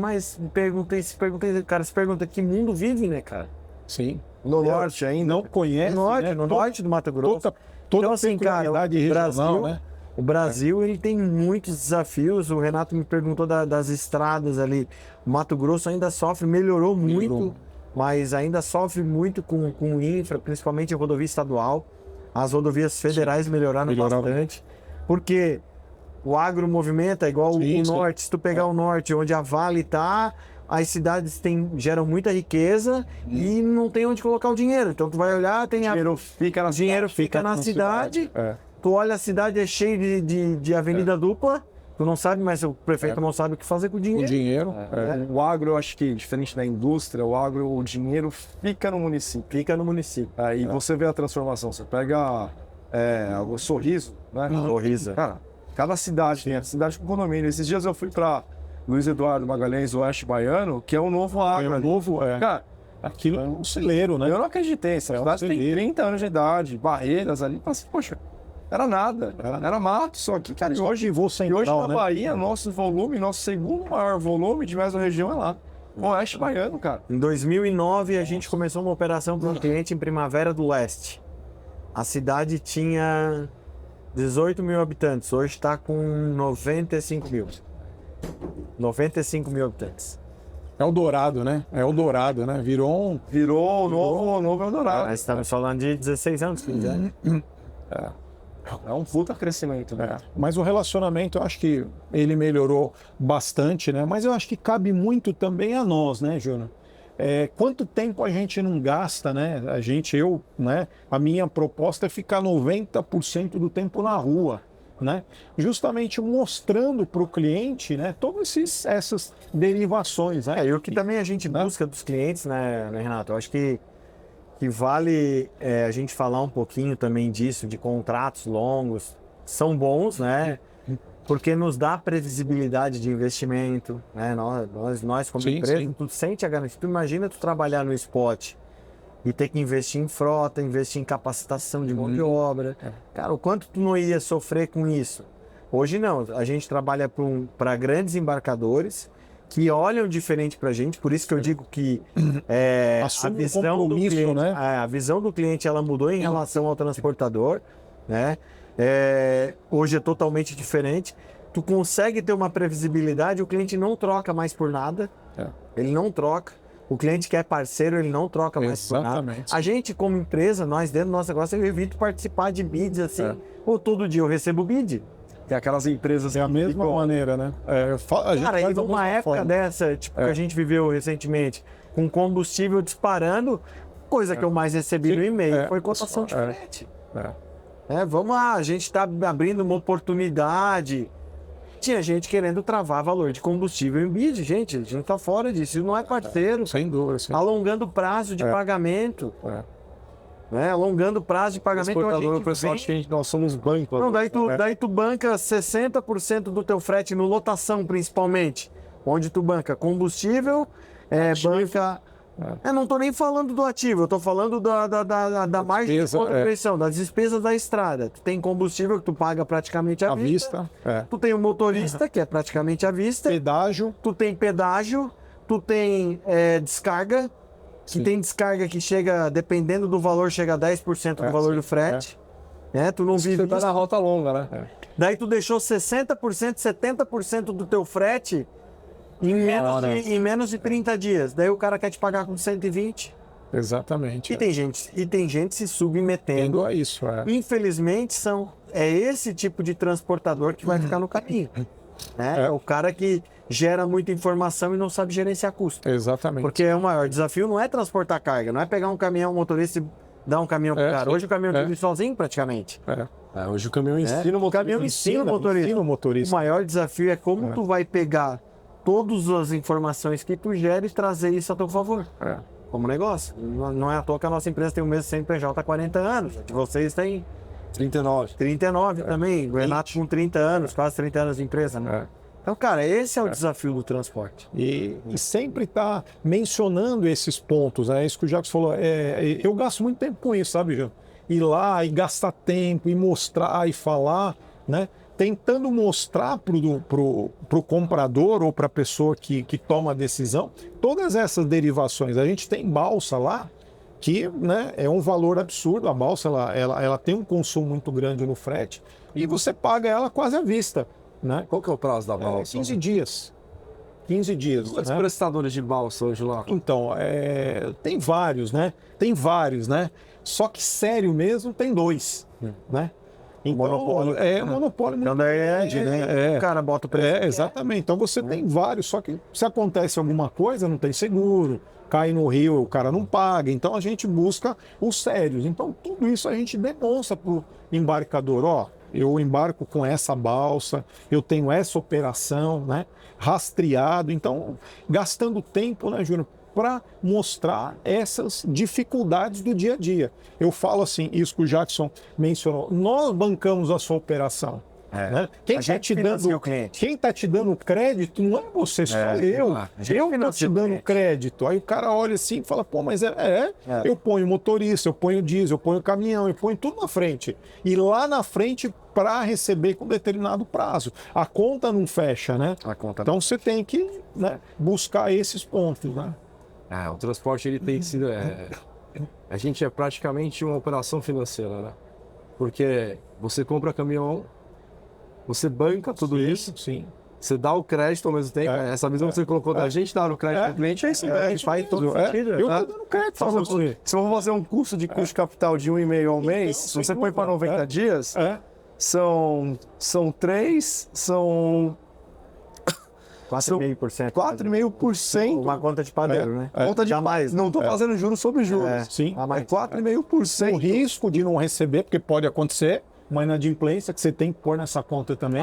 cara, se pergunta que mundo vive, né, cara? Sim. No norte ainda. Não conhece, né? No norte do Mato Grosso. Toda Então, assim, cara, peculiaridade o regional, Brasil, né? o Brasil ele tem muitos desafios. O Renato me perguntou das estradas ali. O Mato Grosso ainda sofre, melhorou muito, mas ainda sofre muito com infra, principalmente a rodovia estadual. As rodovias federais melhoraram bastante. Porque o agro movimenta igual o norte. Se tu pegar o norte, onde a Vale está, as cidades geram muita riqueza e não tem onde colocar o dinheiro. Então tu vai olhar, tem Dinheiro fica na cidade. É. Tu olha a cidade é cheia de avenida dupla, tu não sabe, mas o prefeito não sabe o que fazer com o O dinheiro. dinheiro. O agro, eu acho que, diferente da indústria, o dinheiro fica no município. Fica no município. Aí você vê a transformação. Você pega o Sorriso, né? Sorriso. Cara, cada cidade tem a cidade com condomínio. Esses dias eu fui pra Luiz Eduardo Magalhães, Oeste Baiano, que é um novo agro. Cara, Aquilo é um celeiro, né? eu não acreditei. Essa cidade tem 30 anos de idade, barreiras ali. Mas, poxa, era nada. Era mato só que, cara, Hoje vou e central, hoje na né? Bahia, nosso segundo maior volume de mesorregião é lá. O Oeste Baiano, cara. Em 2009, a gente começou uma operação para um cliente em Primavera do Leste. A cidade tinha 18 mil habitantes, hoje está com 95 mil. 95 mil habitantes. É o Dourado, né? É o Dourado, né? Virou Virou o novo Eldorado. Nós estamos falando de 16 anos, 15 anos. É um puta crescimento, né? Mas o relacionamento, eu acho que ele melhorou bastante, né? Mas eu acho que cabe muito também a nós, né, Júnior? Quanto tempo a gente não gasta, né? Né? A minha proposta é ficar 90% do tempo na rua, né? Justamente mostrando para o cliente, né? Todas essas derivações, né? E o que também a gente busca dos clientes, né, Renato? Eu acho que vale a gente falar um pouquinho também disso, de contratos longos. São bons, né? Porque nos dá previsibilidade de investimento, né? Nós como empresa, tu sente a garantia. Tu imagina tu trabalhar no spot e ter que investir em frota, investir em capacitação de mão de obra. Cara, o quanto tu não ia sofrer com isso? Hoje não. A gente trabalha para grandes embarcadores que olham diferente para a gente, por isso que eu digo que a visão do cliente, né? A visão do cliente ela mudou em relação ao transportador, né? Hoje é totalmente diferente. Tu consegue ter uma previsibilidade, o cliente não troca mais por nada, ele não troca. O cliente que é parceiro, ele não troca mais por nada. A gente, como empresa, nós dentro do nosso negócio, eu evito participar de bids assim, ou todo dia eu recebo bid. Tem aquelas empresas É a mesma maneira, né? Cara, e numa época dessa, tipo, que a gente viveu recentemente, com combustível disparando, coisa que eu mais recebi no e-mail foi cotação de frete. Vamos lá, a gente está abrindo uma oportunidade. Tinha gente querendo travar valor de combustível em bid, gente, a gente tá fora disso, isso não é parceiro. Sem dúvida. Alongando o prazo de pagamento. Alongando o prazo de pagamento. O pessoal acha que nós somos banco. Não, daí tu banca 60% do teu frete no lotação, principalmente. Onde tu banca combustível, banca... não tô nem falando do ativo, eu tô falando da margem de contribuição, das despesas da estrada. Tu tem combustível que tu paga praticamente à vista. Tu tem o motorista, que é praticamente à vista. Pedágio. Tu tem pedágio, tu tem descarga, que tem descarga que chega, dependendo do valor, chega a 10% do valor do frete. Tu não vive... Você tá na rota longa, né? Daí tu deixou 60%, 70% do teu frete em menos de 30 dias. Daí o cara quer te pagar com 120. Exatamente. E tem gente se submetendo a isso. Infelizmente, são é esse tipo de transportador que vai ficar no caminho. Né? É o cara que gera muita informação e não sabe gerenciar custo. Exatamente. Porque o maior desafio não é transportar carga, não é pegar um caminhão motorista e dar um caminhão pro cara. Sim. Hoje o caminhão dirige sozinho praticamente. Hoje o caminhão ensina o motorista. Ensina o motorista. O maior desafio é como tu vai pegar todas as informações que tu gera e trazer isso a teu favor. Como negócio. Não é à toa que a nossa empresa tem o mesmo CNPJ há 40 anos. De vocês tem 39 também. O Renato com 30 anos, quase 30 anos de empresa, né? Então, cara, esse é o desafio do transporte. E sempre tá mencionando esses pontos, né? Isso que o Jacques falou. Eu gasto muito tempo com isso, sabe, Jean? Ir lá e gastar tempo, e mostrar e falar, né? Tentando mostrar pro comprador ou para a pessoa que toma a decisão todas essas derivações. A gente tem balsa lá, que, né, é um valor absurdo. A balsa ela tem um consumo muito grande no frete e você paga ela quase à vista. Né? Qual que é o prazo da balsa? 15 dias. 15 dias. Quantos né? prestadores de balsa hoje lá? Então, tem vários, né? Tem vários, né? Só que sério mesmo tem 2, né? Então, monopólio. É um monopólio muito Então daí né? O cara bota o preço. Exatamente. Então você tem vários, só que se acontece alguma coisa, não tem seguro, cai no rio, o cara não paga. Então a gente busca os sérios. Então tudo isso a gente demonstra para o embarcador, ó. Eu embarco com essa balsa, eu tenho essa operação, né? Rastreado. Então, gastando tempo, né, Júnior, para mostrar essas dificuldades do dia a dia. Eu falo assim, isso que o Jackson mencionou, nós bancamos a sua operação. Né? Quem está te dando crédito não é você, só eu. Eu estou te dando crédito. Aí o cara olha assim e fala, pô, mas eu ponho motorista, eu ponho diesel, eu ponho caminhão, eu ponho tudo na frente. E lá na frente para receber com determinado prazo. A conta não fecha, né? Então você tem que, né, buscar esses pontos, né? O transporte ele tem sido... A gente é praticamente uma operação financeira, né? Porque você compra caminhão, você banca tudo isso, você dá o crédito ao mesmo tempo. Essa visão que você colocou da gente dar o crédito ao cliente, é isso. Faz todo sentido. Eu estou dando crédito para você. Se eu vou fazer um custo de custo de capital de 1,5 ao mês, se você põe para 90 dias, são 3, são 4,5%. 4,5%. Uma conta de padeiro, né? Conta de mais. Não estou fazendo juros sobre juros. Sim. É 4,5%. O risco de não receber, porque pode acontecer, uma inadimplência que você tem que pôr nessa conta também.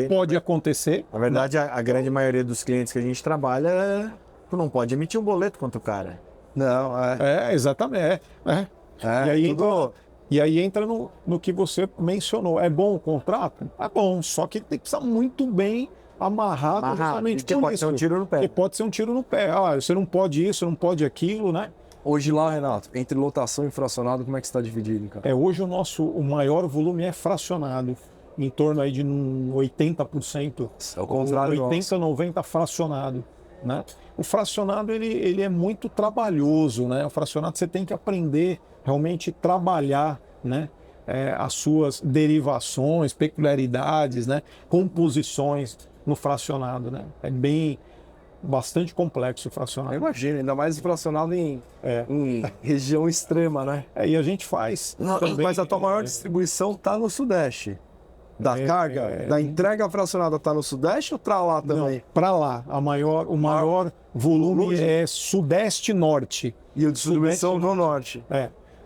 Pode acontecer. Na verdade, a grande maioria dos clientes que a gente trabalha, tu não pode emitir um boleto contra o cara. Não, exatamente. E aí entra no que você mencionou. É bom o contrato? É bom, só que tem que estar muito bem amarrado justamente porque pode ser um tiro no pé. Porque pode ser um tiro no pé. Você não pode isso, não pode aquilo, né? Hoje lá, Renato, entre lotação e fracionado, como é que está dividido, cara? Hoje o maior volume é fracionado, em torno aí de 80%. É o contrário 80, 90% fracionado, né? O fracionado, ele é muito trabalhoso, né? O fracionado você tem que aprender realmente trabalhar, né? As suas derivações, peculiaridades, né? Composições no fracionado, né? Bastante complexo o fracionado. Eu imagino, ainda mais fracionado em região extrema, né? E a gente faz. Mas a tua maior distribuição está no Sudeste. Da carga, da entrega fracionada está no Sudeste ou para lá também? Para lá. O maior volume é Sudeste e Norte. E a distribuição no Norte.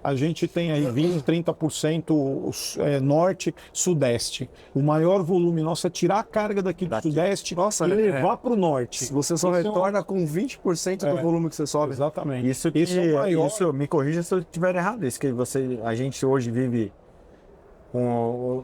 A gente tem aí 20%, 30% Norte, Sudeste. O maior volume nosso é tirar a carga daqui do Sudeste e levar para o Norte. Você só retorna com 20% do volume que você sobe. Exatamente. Isso é maior. Isso, me corrija se eu estiver errado. Isso que a gente hoje vive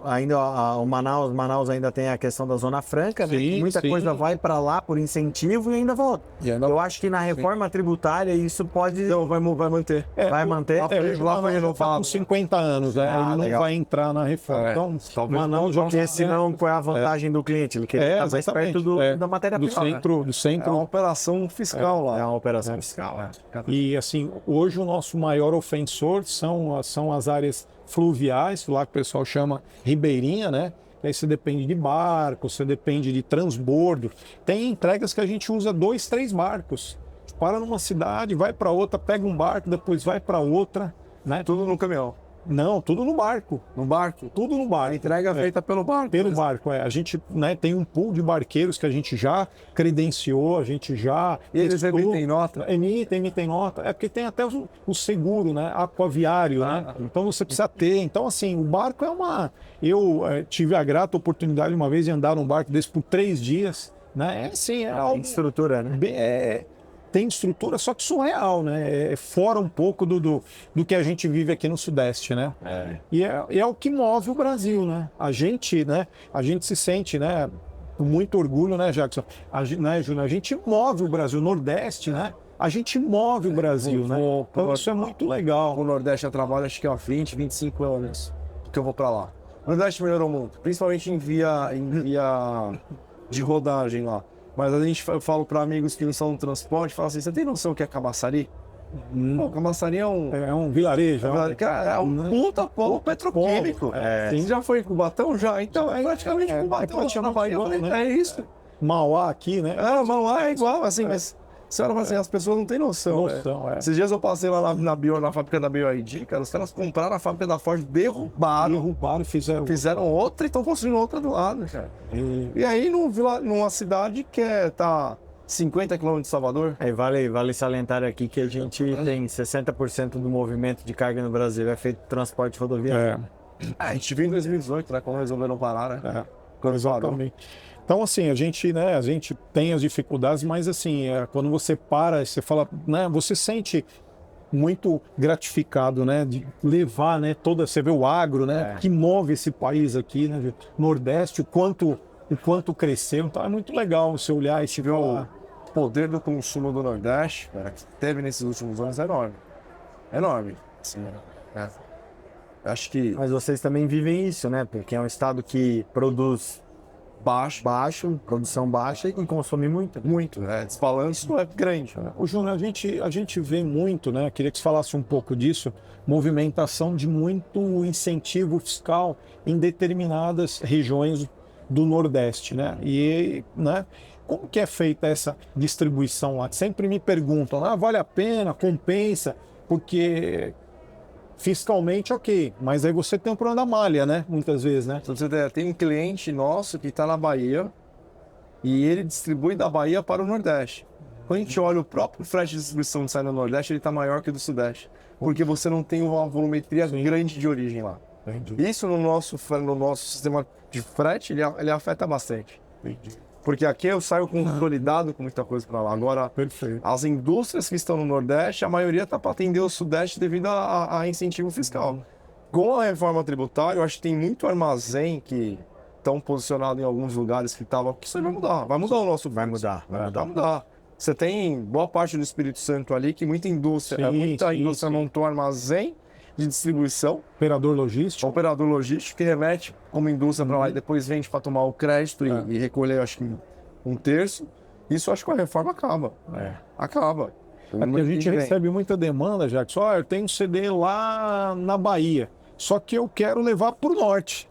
ainda o Manaus ainda tem a questão da Zona Franca, né? Muita coisa vai para lá por incentivo e ainda volta. Eu acho que na reforma tributária isso pode... Não, vai manter. Vai manter? Lá vai renovar com 50 anos, né? Ele não vai entrar na reforma. Então, Manaus já... Porque senão qual é a vantagem do cliente? Ele quer estar mais perto da matéria-prima. Do centro. É uma operação fiscal lá. É uma operação fiscal, E assim, hoje o nosso maior ofensor são as áreas fluviais, lá que o pessoal chama ribeirinha, né? Aí você depende de barco, você depende de transbordo. Tem entregas que a gente usa 2, 3 barcos. Para numa cidade, vai para outra, pega um barco, depois vai para outra, né? Tudo no caminhão. Não, tudo no barco. No barco? Tudo no barco. A entrega é feita pelo barco. Pelo barco, A gente, né, tem um pool de barqueiros que a gente já credenciou, a gente já... E eles testou. emitem nota? Emitem nota. É porque tem até o seguro, né? Aquaviário, né? Então você precisa ter. Então, assim, o barco é uma... Eu tive a grata oportunidade uma vez de andar num barco desse por 3 dias, né? É assim, é algo... Estrutura, né? Tem estrutura, só que surreal, né? É fora um pouco do que a gente vive aqui no Sudeste, né? E é o que move o Brasil, né? A gente se sente, né? Com muito orgulho, né, Jackson? Né, Júnior? A gente move o Brasil, o Nordeste, né? A gente move o Brasil, né? Então isso é muito legal. O Nordeste eu trabalho acho que há 20, 25 anos que eu vou pra lá. O Nordeste melhorou muito, principalmente em via de rodagem lá. Mas eu falo para amigos que não são do transporte, falo assim, você tem noção do que é Camaçari? Pô, Camaçari é um... É um vilarejo. Cara, é um puta polo petroquímico. Você já foi em Cubatão? Já? Então é praticamente Cubatão. É isso. Mauá aqui, né? Mauá é igual, assim, mas... Você olha assim, as pessoas não têm noção. Esses dias eu passei lá na fábrica da BioID, cara, os caras compraram a fábrica da Ford, derrubaram e fizeram outra e estão construindo outra do lado, cara. E aí numa cidade que tá 50 km de Salvador. Vale salientar aqui que a gente tem 60% do movimento de carga no Brasil é feito transporte rodoviário. A gente viu em 2018, né, quando resolveram parar, né? Exatamente. Então, assim, a gente tem as dificuldades, mas assim, quando você para, você fala, né, você sente muito gratificado, né, de levar, né, você vê o agro, né, que move esse país aqui, né, Nordeste, o quanto cresceu. Então é muito legal você olhar e ver o poder do consumo do Nordeste, cara, que teve nesses últimos anos, é enorme. Enorme. Assim, acho que... Mas vocês também vivem isso, né, porque é um estado que produz baixo, produção baixa e consome muito. Muito, desbalanço é grande. O Júnior, a gente vê muito, né? Queria que você falasse um pouco disso, movimentação de muito incentivo fiscal em determinadas regiões do Nordeste, né? E, né? Como que é feita essa distribuição lá? Sempre me perguntam, vale a pena, compensa, porque... Fiscalmente, ok, mas aí você tem um problema da malha, né? Muitas vezes, né? Então, você tem um cliente nosso que está na Bahia e ele distribui da Bahia para o Nordeste. Quando a gente olha o próprio frete de distribuição que sai no Nordeste, ele está maior que o do Sudeste, porque você não tem uma volumetria grande de origem lá. Entendi. Isso no nosso sistema de frete, ele afeta bastante. Entendi. Porque aqui eu saio consolidado com muita coisa para lá. Agora, as indústrias que estão no Nordeste, a maioria está para atender o Sudeste devido a incentivo fiscal. Com a reforma tributária, eu acho que tem muito armazém que estão posicionados em alguns lugares que estavam... Que isso aí vai mudar. Vai mudar o nosso... Vai mudar. Você tem boa parte do Espírito Santo ali que muita indústria montou armazém de distribuição. Operador logístico. Que remete como indústria para lá e depois vende para tomar o crédito e recolher, acho que 1/3. Isso acho que a reforma acaba. Acaba. A gente recebe muita demanda, Jackson. Eu tenho um CD lá na Bahia, só que eu quero levar para o norte.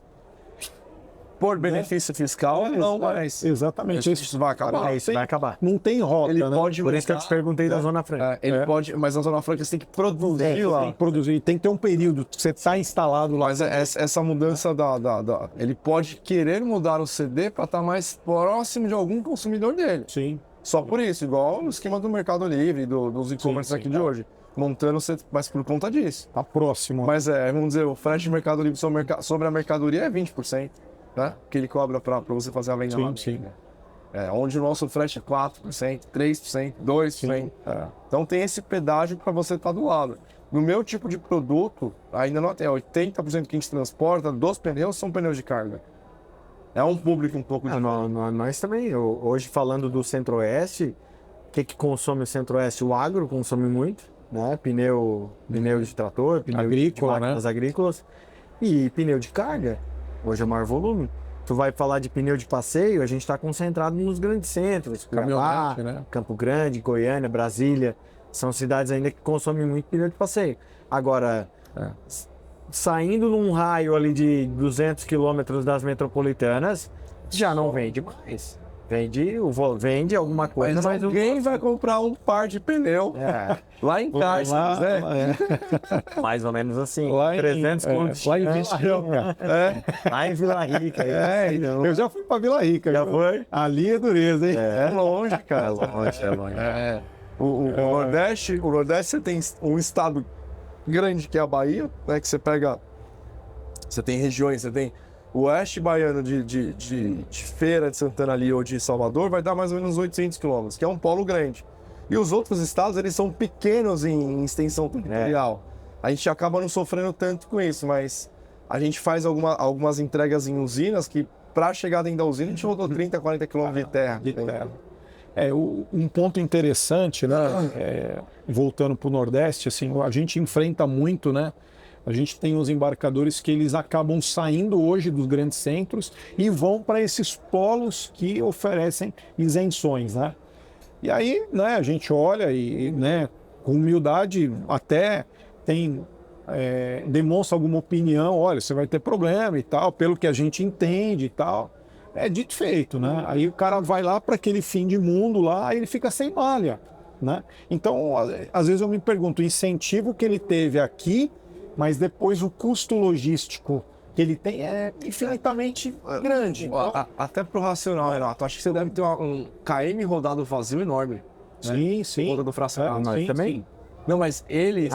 Por benefício fiscal, não, mas... Exatamente. Isso vai acabar. Isso vai acabar. Não tem rota, Ele né? pode Por isso que eu te perguntei da Zona Franca. Ele pode, mas na Zona Franca você tem que produzir lá. Tem que ter um período que você está instalado lá. Mas essa mudança ele pode querer mudar o CD para estar mais próximo de algum consumidor dele. Sim. Só por isso, igual o esquema do Mercado Livre, dos e-commerce aqui de hoje. Montando, mas por conta disso. Tá próximo. Mas vamos dizer, o frete de Mercado Livre sobre a mercadoria é 20%. Né? Que ele cobra para você fazer a venda lá. Sim. Onde o nosso frete é 4%, 3%, 2%. Então tem esse pedágio para você estar do lado. No meu tipo de produto, ainda não tem 80% que a gente transporta dos pneus são pneus de carga. É um público um pouco diferente. Nós também. Hoje falando do Centro-Oeste, o que consome o Centro-Oeste? O agro consome muito, né? Pneu de trator, pneu agrícola, de máquinas agrícolas e pneu de carga. Hoje é o maior volume. Tu vai falar de pneu de passeio, a gente está concentrado nos grandes centros. Cuiabá, né? Campo Grande, Goiânia, Brasília. São cidades ainda que consomem muito pneu de passeio. Agora, saindo num raio ali de 200 quilômetros das metropolitanas, já não vende mais. Vende alguma coisa, Mas alguém vai comprar um par de pneu lá em casa, Lá, né? mais ou menos assim. Lá em 300 contos. lá em Vila Rica. Lá em Vila Rica. Eu já fui para Vila Rica. Já viu? foi? Ali é dureza, hein? É longe, cara. É longe. O Nordeste você tem um estado grande que é a Bahia, né? Que você pega. Você tem regiões, você tem o oeste baiano de Feira de Santana ali ou de Salvador, vai dar mais ou menos 800 quilômetros, que é um polo grande. E os outros estados, eles são pequenos em extensão territorial. A gente acaba não sofrendo tanto com isso, mas a gente faz algumas entregas em usinas que, para chegar dentro da usina, a gente rodou 30, 40 quilômetros de terra. Um ponto interessante, né? Voltando para o Nordeste, assim, a gente enfrenta muito, né? A gente tem os embarcadores que eles acabam saindo hoje dos grandes centros e vão para esses polos que oferecem isenções, né? E aí, né, a gente olha e, né, com humildade até demonstra alguma opinião, olha, você vai ter problema e tal, pelo que a gente entende e tal. É dito e feito, né? Aí o cara vai lá para aquele fim de mundo lá e ele fica sem malha, né? Então, às vezes eu me pergunto, o incentivo que ele teve aqui, mas depois o custo logístico que ele tem é infinitamente grande. Até pro racional, Renato, acho que você deve ter um KM rodado vazio enorme. Sim, sim. Conta do fracionado. Nós também? Não, mas ele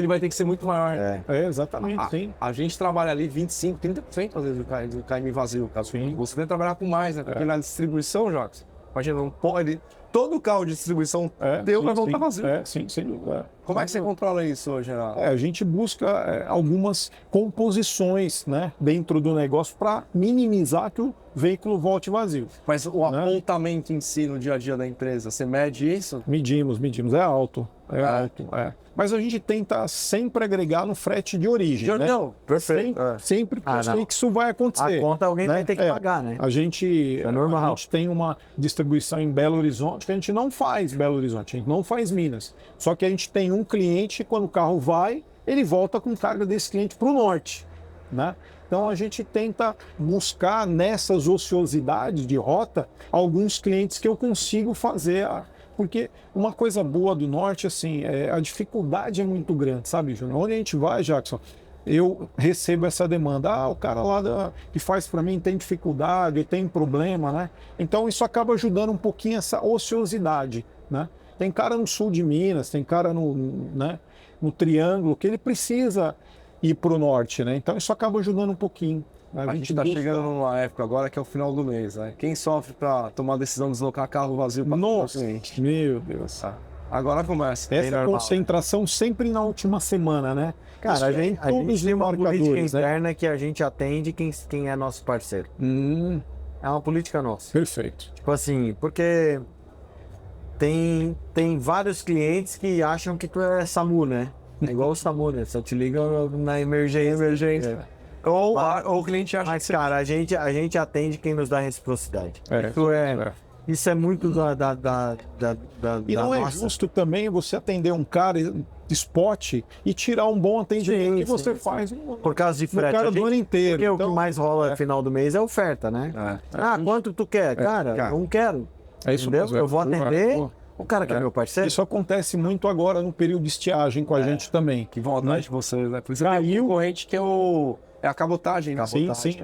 vai ter que ser muito maior. Exatamente, sim. A gente trabalha ali 25%, 30% às vezes do KM vazio. Caso você deve trabalhar com mais, né? Porque na distribuição, Jacques, imagina, não pode. Todo carro de distribuição vai voltar vazio. Sim, sem dúvida. Como é que você controla isso hoje, Renato? A gente busca algumas composições, né, dentro do negócio para minimizar que o veículo volte vazio. Mas o apontamento em si no dia a dia da empresa, você mede isso? Medimos, é alto. Mas a gente tenta sempre agregar no frete de origem, né? Não, perfeito. Sempre porque eu sei que isso vai acontecer. A conta alguém vai ter que pagar, né? A gente normal. A gente tem uma distribuição em Belo Horizonte que a gente não faz Belo Horizonte, a gente não faz Minas. Só que a gente tem um cliente, quando o carro vai, ele volta com carga desse cliente para o norte, né? Então a gente tenta buscar nessas ociosidades de rota alguns clientes que eu consigo fazer. Porque uma coisa boa do norte, assim, a dificuldade é muito grande, sabe, Júnior? Onde a gente vai, Jackson, eu recebo essa demanda. O cara lá que faz para mim tem dificuldade, tem problema, né? Então isso acaba ajudando um pouquinho essa ociosidade, né? Tem cara no sul de Minas, tem cara no Triângulo, que ele precisa ir para o norte, né? Então isso acaba ajudando um pouquinho. A gente está chegando numa época agora que é o final do mês, né? Quem sofre para tomar a decisão de deslocar carro vazio para o cliente? Meu Deus. Agora começa. Essa concentração sempre na última semana, né? Cara, a gente tem uma política interna que a gente atende quem é nosso parceiro. É uma política nossa. Perfeito. Tipo assim, porque tem vários clientes que acham que tu é SAMU, né? É igual o SAMU, né? Só te liga na emergência. Ou o cliente acha que... cara, a gente atende quem nos dá reciprocidade. Isso é muito E não é justo também você atender um cara spot e tirar um bom atendimento que você faz por causa de frete. Cara do ano inteiro. Porque então, o que mais rola no final do mês é oferta, né? Quanto tu quer? Cara, eu não quero. É isso entendeu? mesmo. Eu vou atender o cara que é meu parceiro. Isso acontece muito agora no período de estiagem com a gente também. Que vão atrás de vocês, né? Por isso tem um concorrente que é a cabotagem, né? Sim.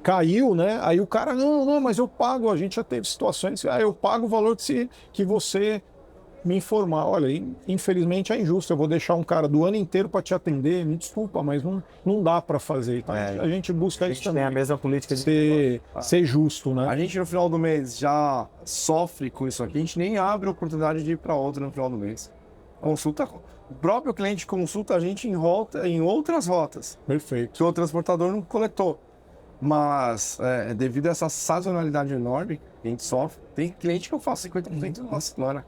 Caiu, né? Aí o cara, não, mas eu pago. A gente já teve situações, eu pago o valor que você me informar. Olha, infelizmente é injusto, eu vou deixar um cara do ano inteiro para te atender, me desculpa, mas não dá para fazer. Então, a gente busca isso também. Tem a mesma política de ser justo, né? A gente no final do mês já sofre com isso aqui, a gente nem abre a oportunidade de ir para outro no final do mês. Consulta, o próprio cliente consulta a gente em outras rotas. Perfeito. Que o transportador não coletou. Mas, devido a essa sazonalidade enorme, a gente sofre. Tem cliente que eu faço 50% na semana.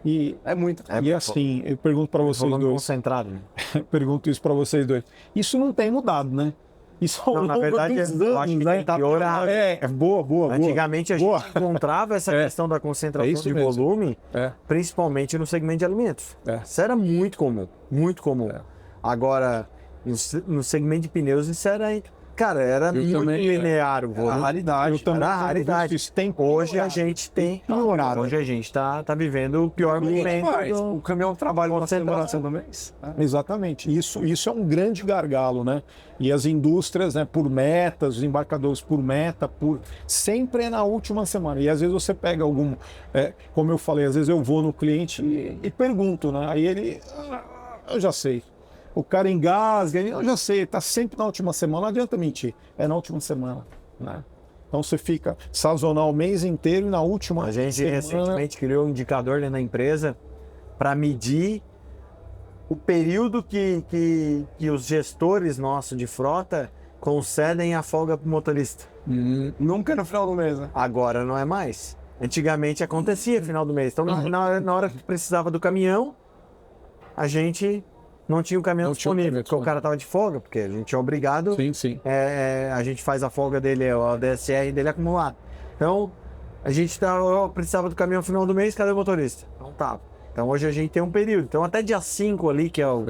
E é muito. E assim, eu pergunto para vocês dois. Concentrado, né? Pergunto isso para vocês dois. Isso não tem mudado, né? Isso não, na verdade, eu acho que tem piorar. Boa. Antigamente a gente encontrava essa questão da concentração de volume, principalmente no segmento de alimentos. Isso era muito comum, muito comum. Agora, no segmento de pneus, isso era Cara, era Eu muito também, linear o A volume. raridade. Eu também Era a tenho raridade. visto isso. Tem Hoje a gente tem. piorado. Hoje a gente tá vivendo o pior momento. O caminhão trabalha uma semana Concentração. do mês. Exatamente. Isso é um grande gargalo, né? E as indústrias, né, por metas, os embarcadores por meta, sempre é na última semana. E às vezes você pega algum, como eu falei, às vezes eu vou no cliente e pergunto, né? Aí ele, eu já sei. O cara engasga, eu já sei, tá sempre na última semana, não adianta mentir, é na última semana, né? Então você fica sazonal o mês inteiro e na última A gente semana... recentemente criou um indicador dentro da empresa para medir o período que os gestores nossos de frota concedem a folga para o motorista. Nunca no final do mês, né? Agora não é mais. Antigamente acontecia final do mês. Então, na hora que precisava do caminhão, a gente não tinha o caminhão Não tinha o disponível, caminhão porque o cara estava de folga, porque a gente é obrigado. Sim, sim. A gente faz a folga dele, o DSR dele acumulado. Então, a gente precisava do caminhão no final do mês, cadê o motorista? Não tava. Então, hoje a gente tem um período. Então, até dia 5 ali, que é o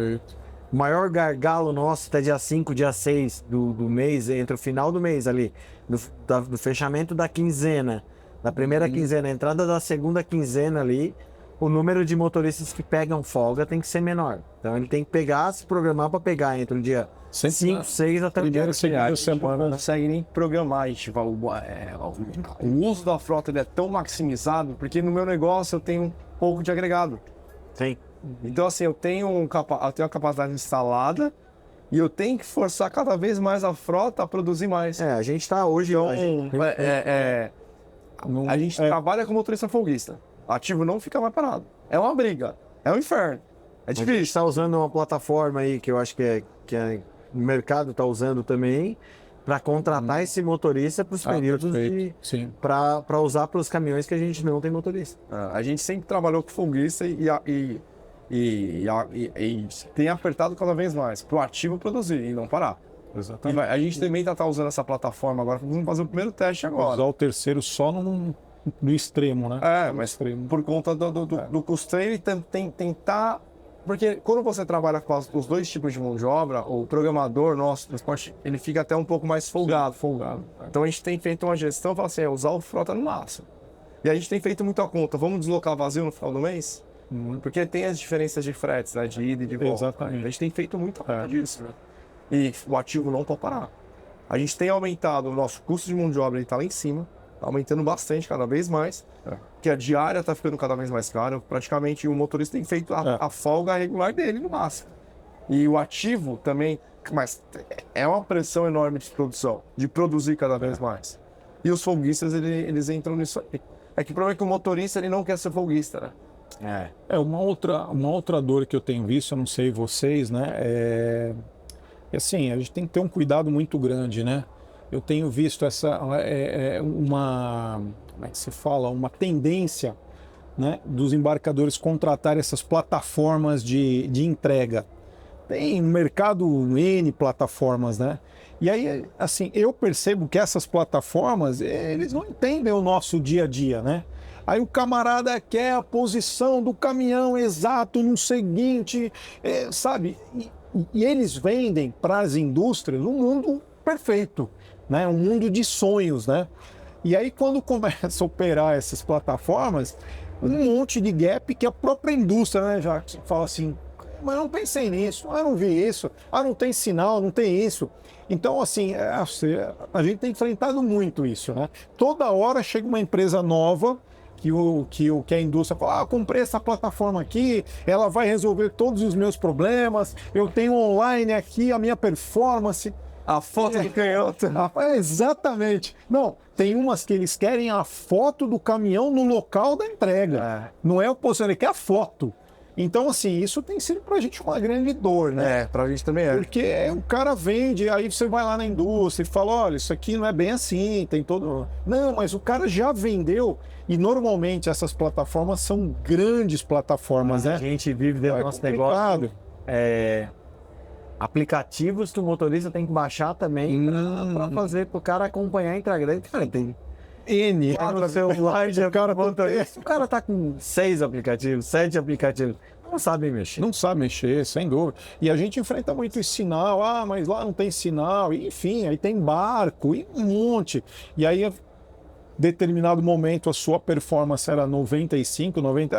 maior gargalo nosso, até dia 5, dia 6 do mês, entre o final do mês ali, do fechamento da quinzena, da primeira quinzena, a entrada da segunda quinzena ali, o número de motoristas que pegam folga tem que ser menor. Então ele tem que se programar para pegar entre o dia 5, 6 até o dia Primeira, segunda semana. Não consegue nem programar. A gente fala, o uso da frota ele é tão maximizado, porque no meu negócio eu tenho um pouco de agregado. Sim. Então, assim, eu tenho a capacidade instalada e eu tenho que forçar cada vez mais a frota a produzir mais. A gente está hoje... A gente trabalha com motorista folguista. Ativo não fica mais parado. É uma briga. É um inferno. É A gente difícil. está usando uma plataforma aí que eu acho que o mercado está usando também para contratar esse motorista para os períodos para usar para os caminhões que a gente não tem motorista. A gente sempre trabalhou com folguista e tem apertado cada vez mais para o ativo produzir e não parar. Exatamente. A gente também está usando essa plataforma agora. Vamos fazer o primeiro teste agora. Usar o terceiro só no extremo, né? Mas por conta do custeio e tentar... Porque quando você trabalha com os dois tipos de mão de obra, o programador nosso, transporte, ele fica até um pouco mais folgado. Então a gente tem feito uma gestão, fala assim, usar o frota no máximo. E a gente tem feito muito a conta, vamos deslocar vazio no final do mês? Porque tem as diferenças de fretes, né, de ida e de volta. Exatamente. A gente tem feito muito a conta disso, né? E o ativo não pode parar. A gente tem aumentado o nosso custo de mão de obra, ele está lá em cima, tá aumentando bastante, cada vez mais, que a diária está ficando cada vez mais cara. Praticamente o motorista tem feito a folga regular dele no máximo. E o ativo também, mas é uma pressão enorme de produção, de produzir cada vez mais. E os folguistas, eles entram nisso aí. É que o problema é que o motorista, ele não quer ser folguista, né? Uma outra dor que eu tenho visto, eu não sei vocês, né? Assim, a gente tem que ter um cuidado muito grande, né? Eu tenho visto como é que se fala? Uma tendência, né, dos embarcadores contratarem essas plataformas de entrega. Tem no mercado N plataformas, né? E aí, assim, eu percebo que essas plataformas, eles não entendem o nosso dia a dia, né? Aí o camarada quer a posição do caminhão exato no seguinte, sabe? E eles vendem para as indústrias um mundo perfeito, né? Um mundo de sonhos, né? E aí quando começa a operar essas plataformas, um monte de gap que a própria indústria, né, já fala assim, mas eu não pensei nisso, eu não vi isso, não tem sinal, não tem isso. Então, assim, a gente tem enfrentado muito isso, né? Toda hora chega uma empresa nova que a indústria fala, comprei essa plataforma aqui, ela vai resolver todos os meus problemas, eu tenho online aqui a minha performance. A foto do canhoto. Exatamente. Não, tem umas que eles querem a foto do caminhão no local da entrega. Não é o posicionamento, ele quer a foto. Então, assim, isso tem sido pra gente uma grande dor, né? Pra gente também é. Porque o cara vende, aí você vai lá na indústria e fala, olha, isso aqui não é bem assim, tem todo... Não, mas o cara já vendeu, e normalmente essas plataformas são grandes plataformas, né? A gente vive dentro do nosso negócio. Aplicativos que o motorista tem que baixar também para fazer para o cara acompanhar a entrega. Cara, tem N. No celular de motorista. O cara tá com 6 aplicativos, 7 aplicativos. sabem mexer. Não sabe mexer, sem dúvida. E a gente enfrenta muito esse sinal, mas lá não tem sinal, e, enfim, aí tem barco, e um monte. E aí, determinado momento, a sua performance era 95, 90,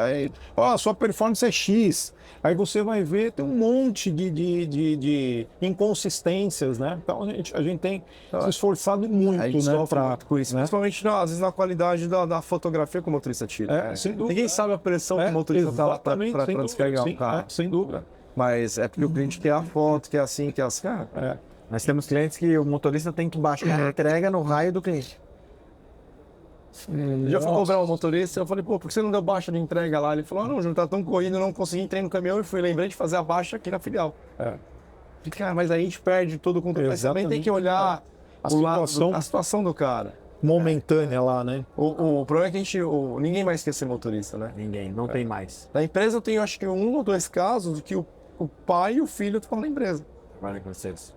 a sua performance é X. Aí você vai ver, tem um monte de inconsistências, né? Então a gente tem se esforçado muito, A gente né? sofre muito com isso, principalmente às vezes na qualidade da fotografia que o motorista tira. Sem dúvida. Ninguém sabe a pressão que o motorista tá lá para descarregar o carro. Sem dúvida. Mas é porque o cliente quer a foto, quer assim, quer assim. Nós temos clientes que o motorista tem que baixar a entrega no raio do cliente. Já fui cobrar o motorista, eu falei, pô, por que você não deu baixa de entrega lá? Ele falou, não, Júnior, tá tão corrido, eu não consegui entrar no caminhão e fui, lembrei de fazer a baixa aqui na filial. Falei, cara, mas aí a gente perde todo o controle. Mas também tem que olhar a situação do cara. Momentânea lá, né? O problema é que ninguém mais quer ser motorista, né? Ninguém, não tem mais. Na empresa eu tenho acho que 1 ou 2 casos que o pai e o filho estão na empresa. Trabalha com vocês.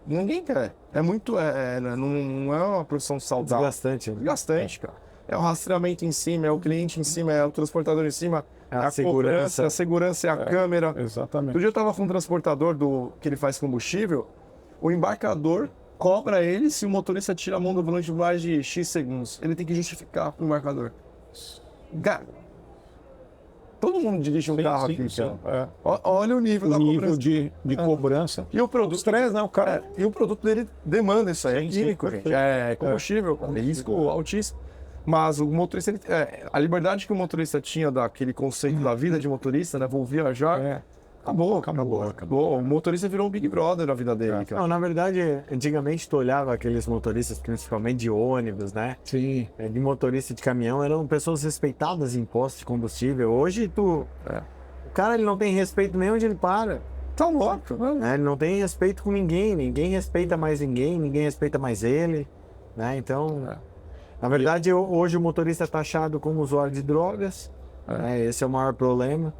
Ninguém quer. É muito. Não é uma profissão saudável. Desgastante. Né? Desgastante, cara. É o rastreamento em cima, é o cliente em cima, é o transportador em cima, é a segurança. A segurança é a câmera. Exatamente. Outro dia eu estava com um transportador que ele faz combustível, o embarcador cobra ele se o motorista tira a mão do volante por mais de X segundos. Ele tem que justificar pro embarcador. Cara, todo mundo dirige um carro aqui, cara. Olha o nível da cobrança. de cobrança. E o produto. Estresse, né? O cara. E o produto dele demanda isso aí. É químico, gente. É combustível, risco altíssimo. Mas o motorista, a liberdade que o motorista tinha daquele conceito da vida de motorista, né? Vou viajar. Acabou. O motorista virou um Big Brother na vida dele, cara. Não, na verdade, antigamente tu olhava aqueles motoristas, principalmente de ônibus, né? Sim. De motorista de caminhão, eram pessoas respeitadas em postos de combustível. Hoje o cara ele não tem respeito nem onde ele para. Tá louco, né? Ele não tem respeito com ninguém respeita mais ninguém respeita mais ele, né? Então, na verdade, hoje o motorista é taxado como usuário de drogas, né? Esse é o maior problema.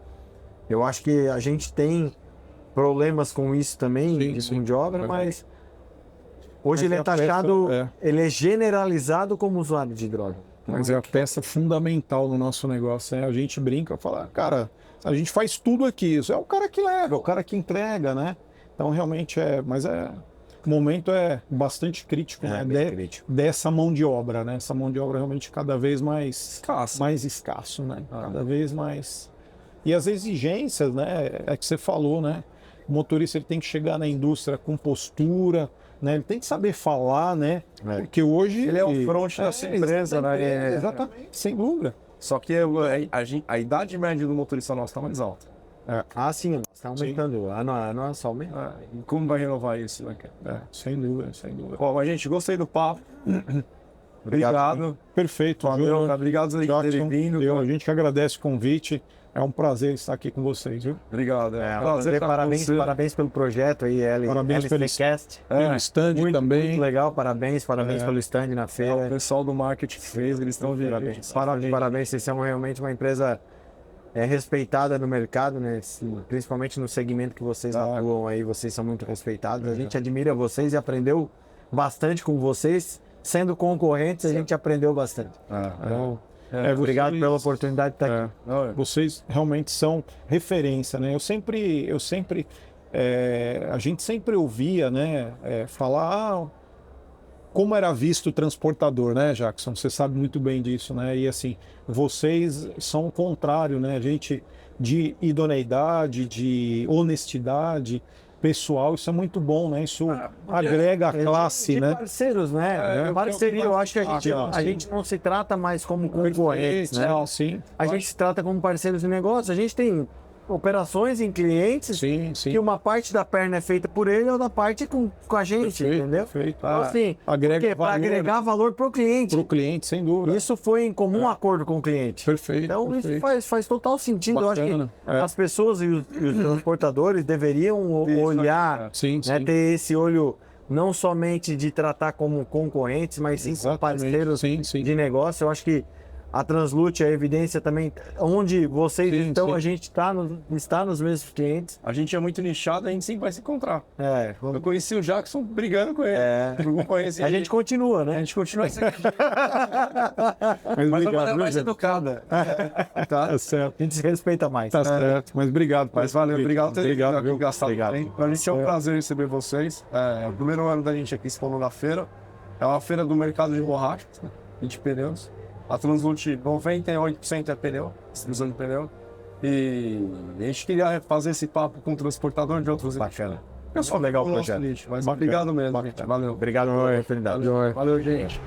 Eu acho que a gente tem problemas com isso também, de mão de obra, mas hoje ele é taxado, ele é generalizado como usuário de droga. Mas é a peça fundamental no nosso negócio, né? A gente brinca, fala, cara, a gente faz tudo aqui, isso é o cara que leva, é o cara que entrega, né? Então realmente o momento é bastante crítico, né? Dessa mão de obra, né? Essa mão de obra realmente cada vez mais escasso, né? Cada vez mais. E as exigências, né? É que você falou, né? O motorista ele tem que chegar na indústria com postura, né? Ele tem que saber falar, né? Porque hoje ele é o front dessa empresa, né? Exatamente, sem dúvida. Só que a idade média do motorista nosso está mais alta. Sim, está aumentando. Ano só aumenta. Como vai renovar isso, né? Sem dúvida, sem dúvida. Bom, mas gente, gostei do papo. Obrigado. Perfeito. Valeu, obrigado por terem vindo. A gente que agradece o convite. É um prazer estar aqui com vocês, viu? Obrigado. Parabéns pelo projeto aí, parabéns pelo LCcast. Pelo stand também. Muito legal, parabéns pelo stand na feira. O pessoal do marketing fez, eles estão vindo. Parabéns, vocês são realmente uma empresa respeitada no mercado, né? Principalmente no segmento que vocês atuam aí, vocês são muito respeitados. A gente admira vocês e aprendeu bastante com vocês. Sendo concorrentes, a gente aprendeu bastante. Então, obrigado pela oportunidade de estar aqui. Vocês realmente são referência, né? A gente sempre ouvia, né? Falar como era visto o transportador, né, Jackson? Você sabe muito bem disso, né? E assim, vocês são o contrário, né? A gente de idoneidade, de honestidade pessoal, isso é muito bom, né? Isso agrega a classe, né? Parceiros, né? Parceria, eu acho que a gente não se trata mais como concorrentes, né? Sim. A gente se trata como parceiros de negócio. A gente tem operações em clientes que uma parte da perna é feita por ele e outra parte com a gente, entendeu? Perfeito. Então, assim, para agregar valor para o cliente. Para o cliente, sem dúvida. Isso foi em comum acordo com o cliente. Perfeito. Então, isso faz total sentido. Bacana. Eu acho que as pessoas e os transportadores deveriam olhar, ter esse olho não somente de tratar como concorrentes, mas sim como parceiros de negócio. Eu acho que a Translute, a Evidência também, onde vocês Sim, estão, sim. a gente está nos mesmos clientes. A gente é muito nichado, a gente sempre vai se encontrar. É, Eu conheci o Jackson brigando com ele. Eu não conheci a ele. gente continua, A né? gente continua assim. Mas Mas da obrigado, maneira viu, mais gente? educada. Tá? Tá certo. A gente se respeita mais. Tá certo. Mas obrigado. Mas valeu, obrigado por ter Obrigado, vindo viu? aqui gastado Obrigado. bem. Pra gente é um prazer receber vocês. É o primeiro ano da gente aqui expondo na feira. É uma feira do mercado de borrachas, né? E de pneus. A Translute 98% é pneu, distribuição de pneu. E a gente queria fazer esse papo com o transportador de outros. Bacana. Pessoal, Legal o nosso projeto. nicho, mas Bacana. obrigado mesmo, gente. Valeu. Obrigado pela oportunidade. Valeu, gente.